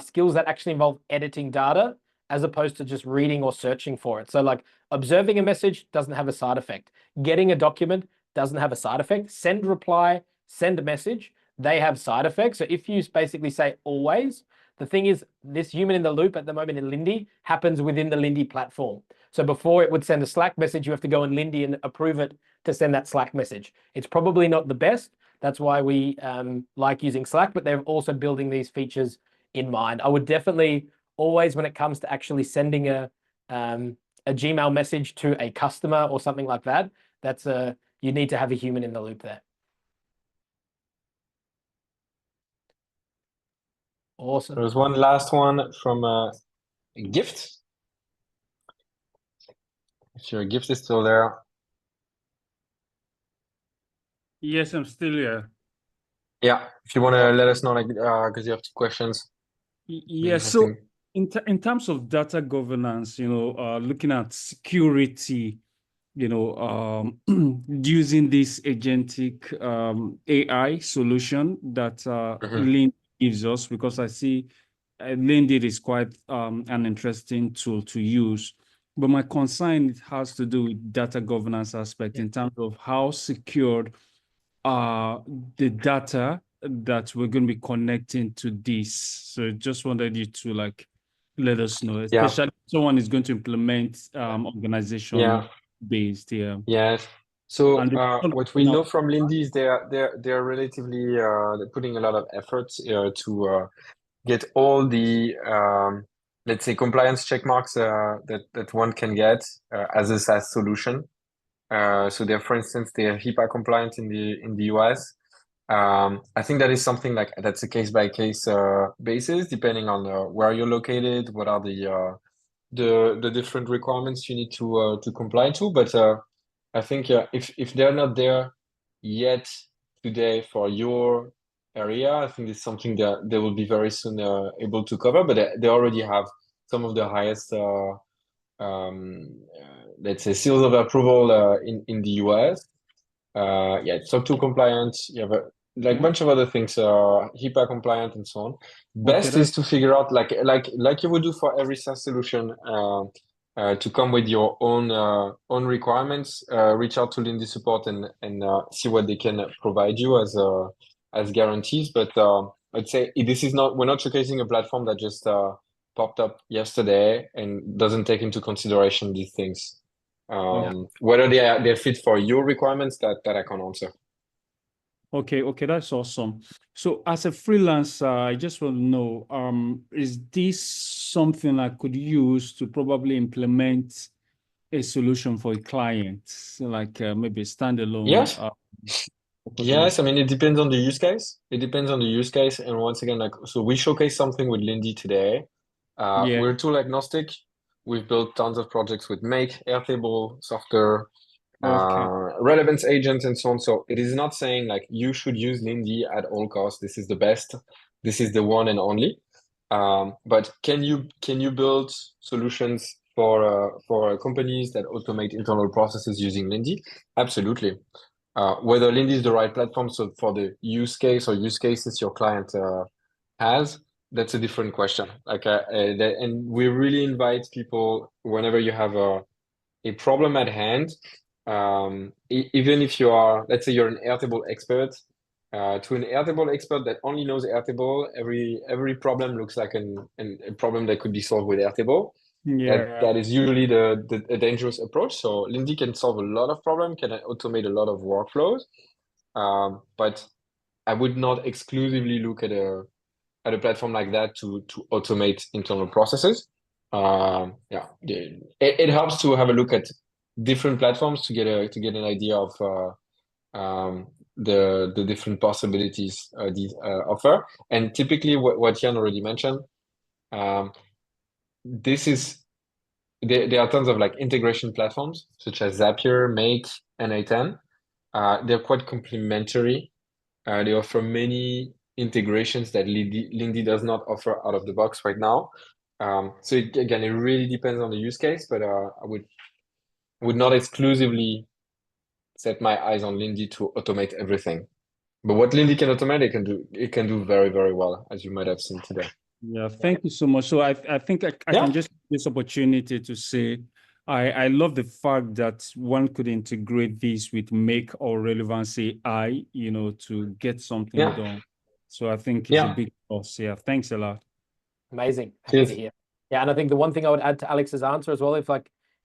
skills that actually involve editing data as opposed to just reading or searching for it. So like observing a message doesn't have a side effect. Getting a document doesn't have a side effect. Send reply, send a message, they have side effects. So if you basically say always, The thing is, this human in the loop at the moment in Lindy happens within the Lindy platform. So before it would send a Slack message, you have to go in Lindy and approve it to send that Slack message. It's probably not the best. That's why we like using Slack, but they're also building these features in mind. I would definitely always, when it comes to actually sending a Gmail message to a customer or something like that, you need to have a human in the loop there. Awesome. There's one last one from Gift. If your Gift is still there. Yes, I'm still here. Yeah, if you want to let us know, like, because you have 2 questions. Yes, so in terms of data governance, looking at security, using this agentic AI solution that Lindy gives us, because I see Lindy is quite an interesting tool to use. But my concern has to do with data governance aspect in terms of how secured the data that we're going to be connecting to this. So just wanted you to let us know, especially if someone is going to implement organization based here. Yes. So what we know from Lindy is they're relatively they're putting a lot of effort to get all the let's say compliance check marks that one can get as a SaaS solution. So they're, for instance, they're HIPAA compliant in the US. I think that is something like that's a case by case basis, depending on where you're located, what are the different requirements you need to comply to. But I think if they're not there yet today for your area, I think it's something that they will be very soon able to cover. But they already have some of the highest let's say seals of approval in the US. Yeah, SOC 2 compliant. You have a bunch of other things, HIPAA compliant and so on. Best is to figure out like you would do for every SaaS solution to come with your own requirements. Reach out to Lindy support and see what they can provide you as guarantees. But I'd say we're not showcasing a platform that just popped up yesterday and doesn't take into consideration these things. Whether they're fit for your requirements, that I can't answer. Okay, that's awesome. So as a freelancer, I just want to know, is this something I could use to probably implement a solution for a client, like maybe a standalone? Yes. Yes, I mean, it depends on the use case. And once again, so we showcase something with Lindy today. We're tool agnostic. We've built tons of projects with Make, Airtable, software, relevance agents, and so on. So it is not saying like you should use Lindy at all costs. This is the best. This is the one and only. But can you build solutions for companies that automate internal processes using Lindy? Absolutely. Whether Lindy is the right platform, so for the use case or use cases your client has, that's a different question. And we really invite people whenever you have a problem at hand, even if you are, let's say you're an Airtable expert, to an Airtable expert that only knows Airtable, every problem looks like a problem that could be solved with Airtable. That is usually a dangerous approach. So Lindy can solve a lot of problems, can automate a lot of workflows, but I would not exclusively look at a platform like that to automate internal processes. It helps to have a look at different platforms to get an idea of the different possibilities these offer. And typically, what Jan already mentioned, there are tons of like integration platforms such as Zapier, Make, and A10. They're quite complementary. They offer many integrations that Lindy does not offer out of the box right now. So it really depends on the use case, but I would not exclusively set my eyes on Lindy to automate everything. But what Lindy can automate, it can do very, very well, as you might have seen today. Yeah, thank you so much. So I think I can just use this opportunity to say I love the fact that one could integrate this with Make or Relevance AI, to get something done. So I think it's a big plus. Yeah, thanks a lot. Amazing. Happy to Cheers. hear. Yeah, and I think the one thing I would add to Alex's answer as well,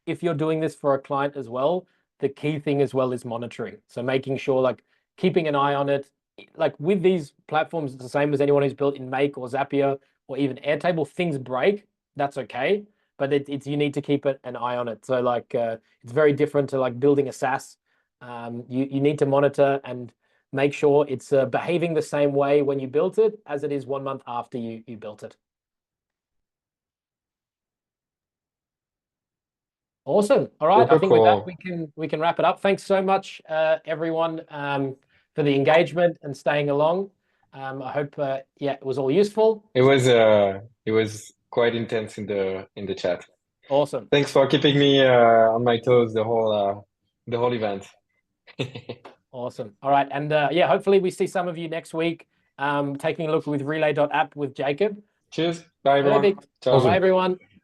if you're doing this for a client as well, the key thing as well is monitoring. So making sure like keeping an eye on it. Like with these platforms, it's the same as anyone who's built in Make or Zapier or even Airtable. Things break, that's okay, but it's you need to keep an eye on it. So like it's very different to like building a SaaS. You need to monitor and make sure it's behaving the same way when you built it as it is 1 month after you built it. Awesome. All right. I think with that we can wrap it up. Thanks so much, everyone, for the engagement and staying along. I hope it was all useful. It was quite intense in the chat. Awesome. Thanks for keeping me on my toes the whole event. Awesome. All right. And hopefully we see some of you next week taking a look with relay.app with Jacob. Cheers. Bye everyone. Perfect. Ciao. Bye everyone.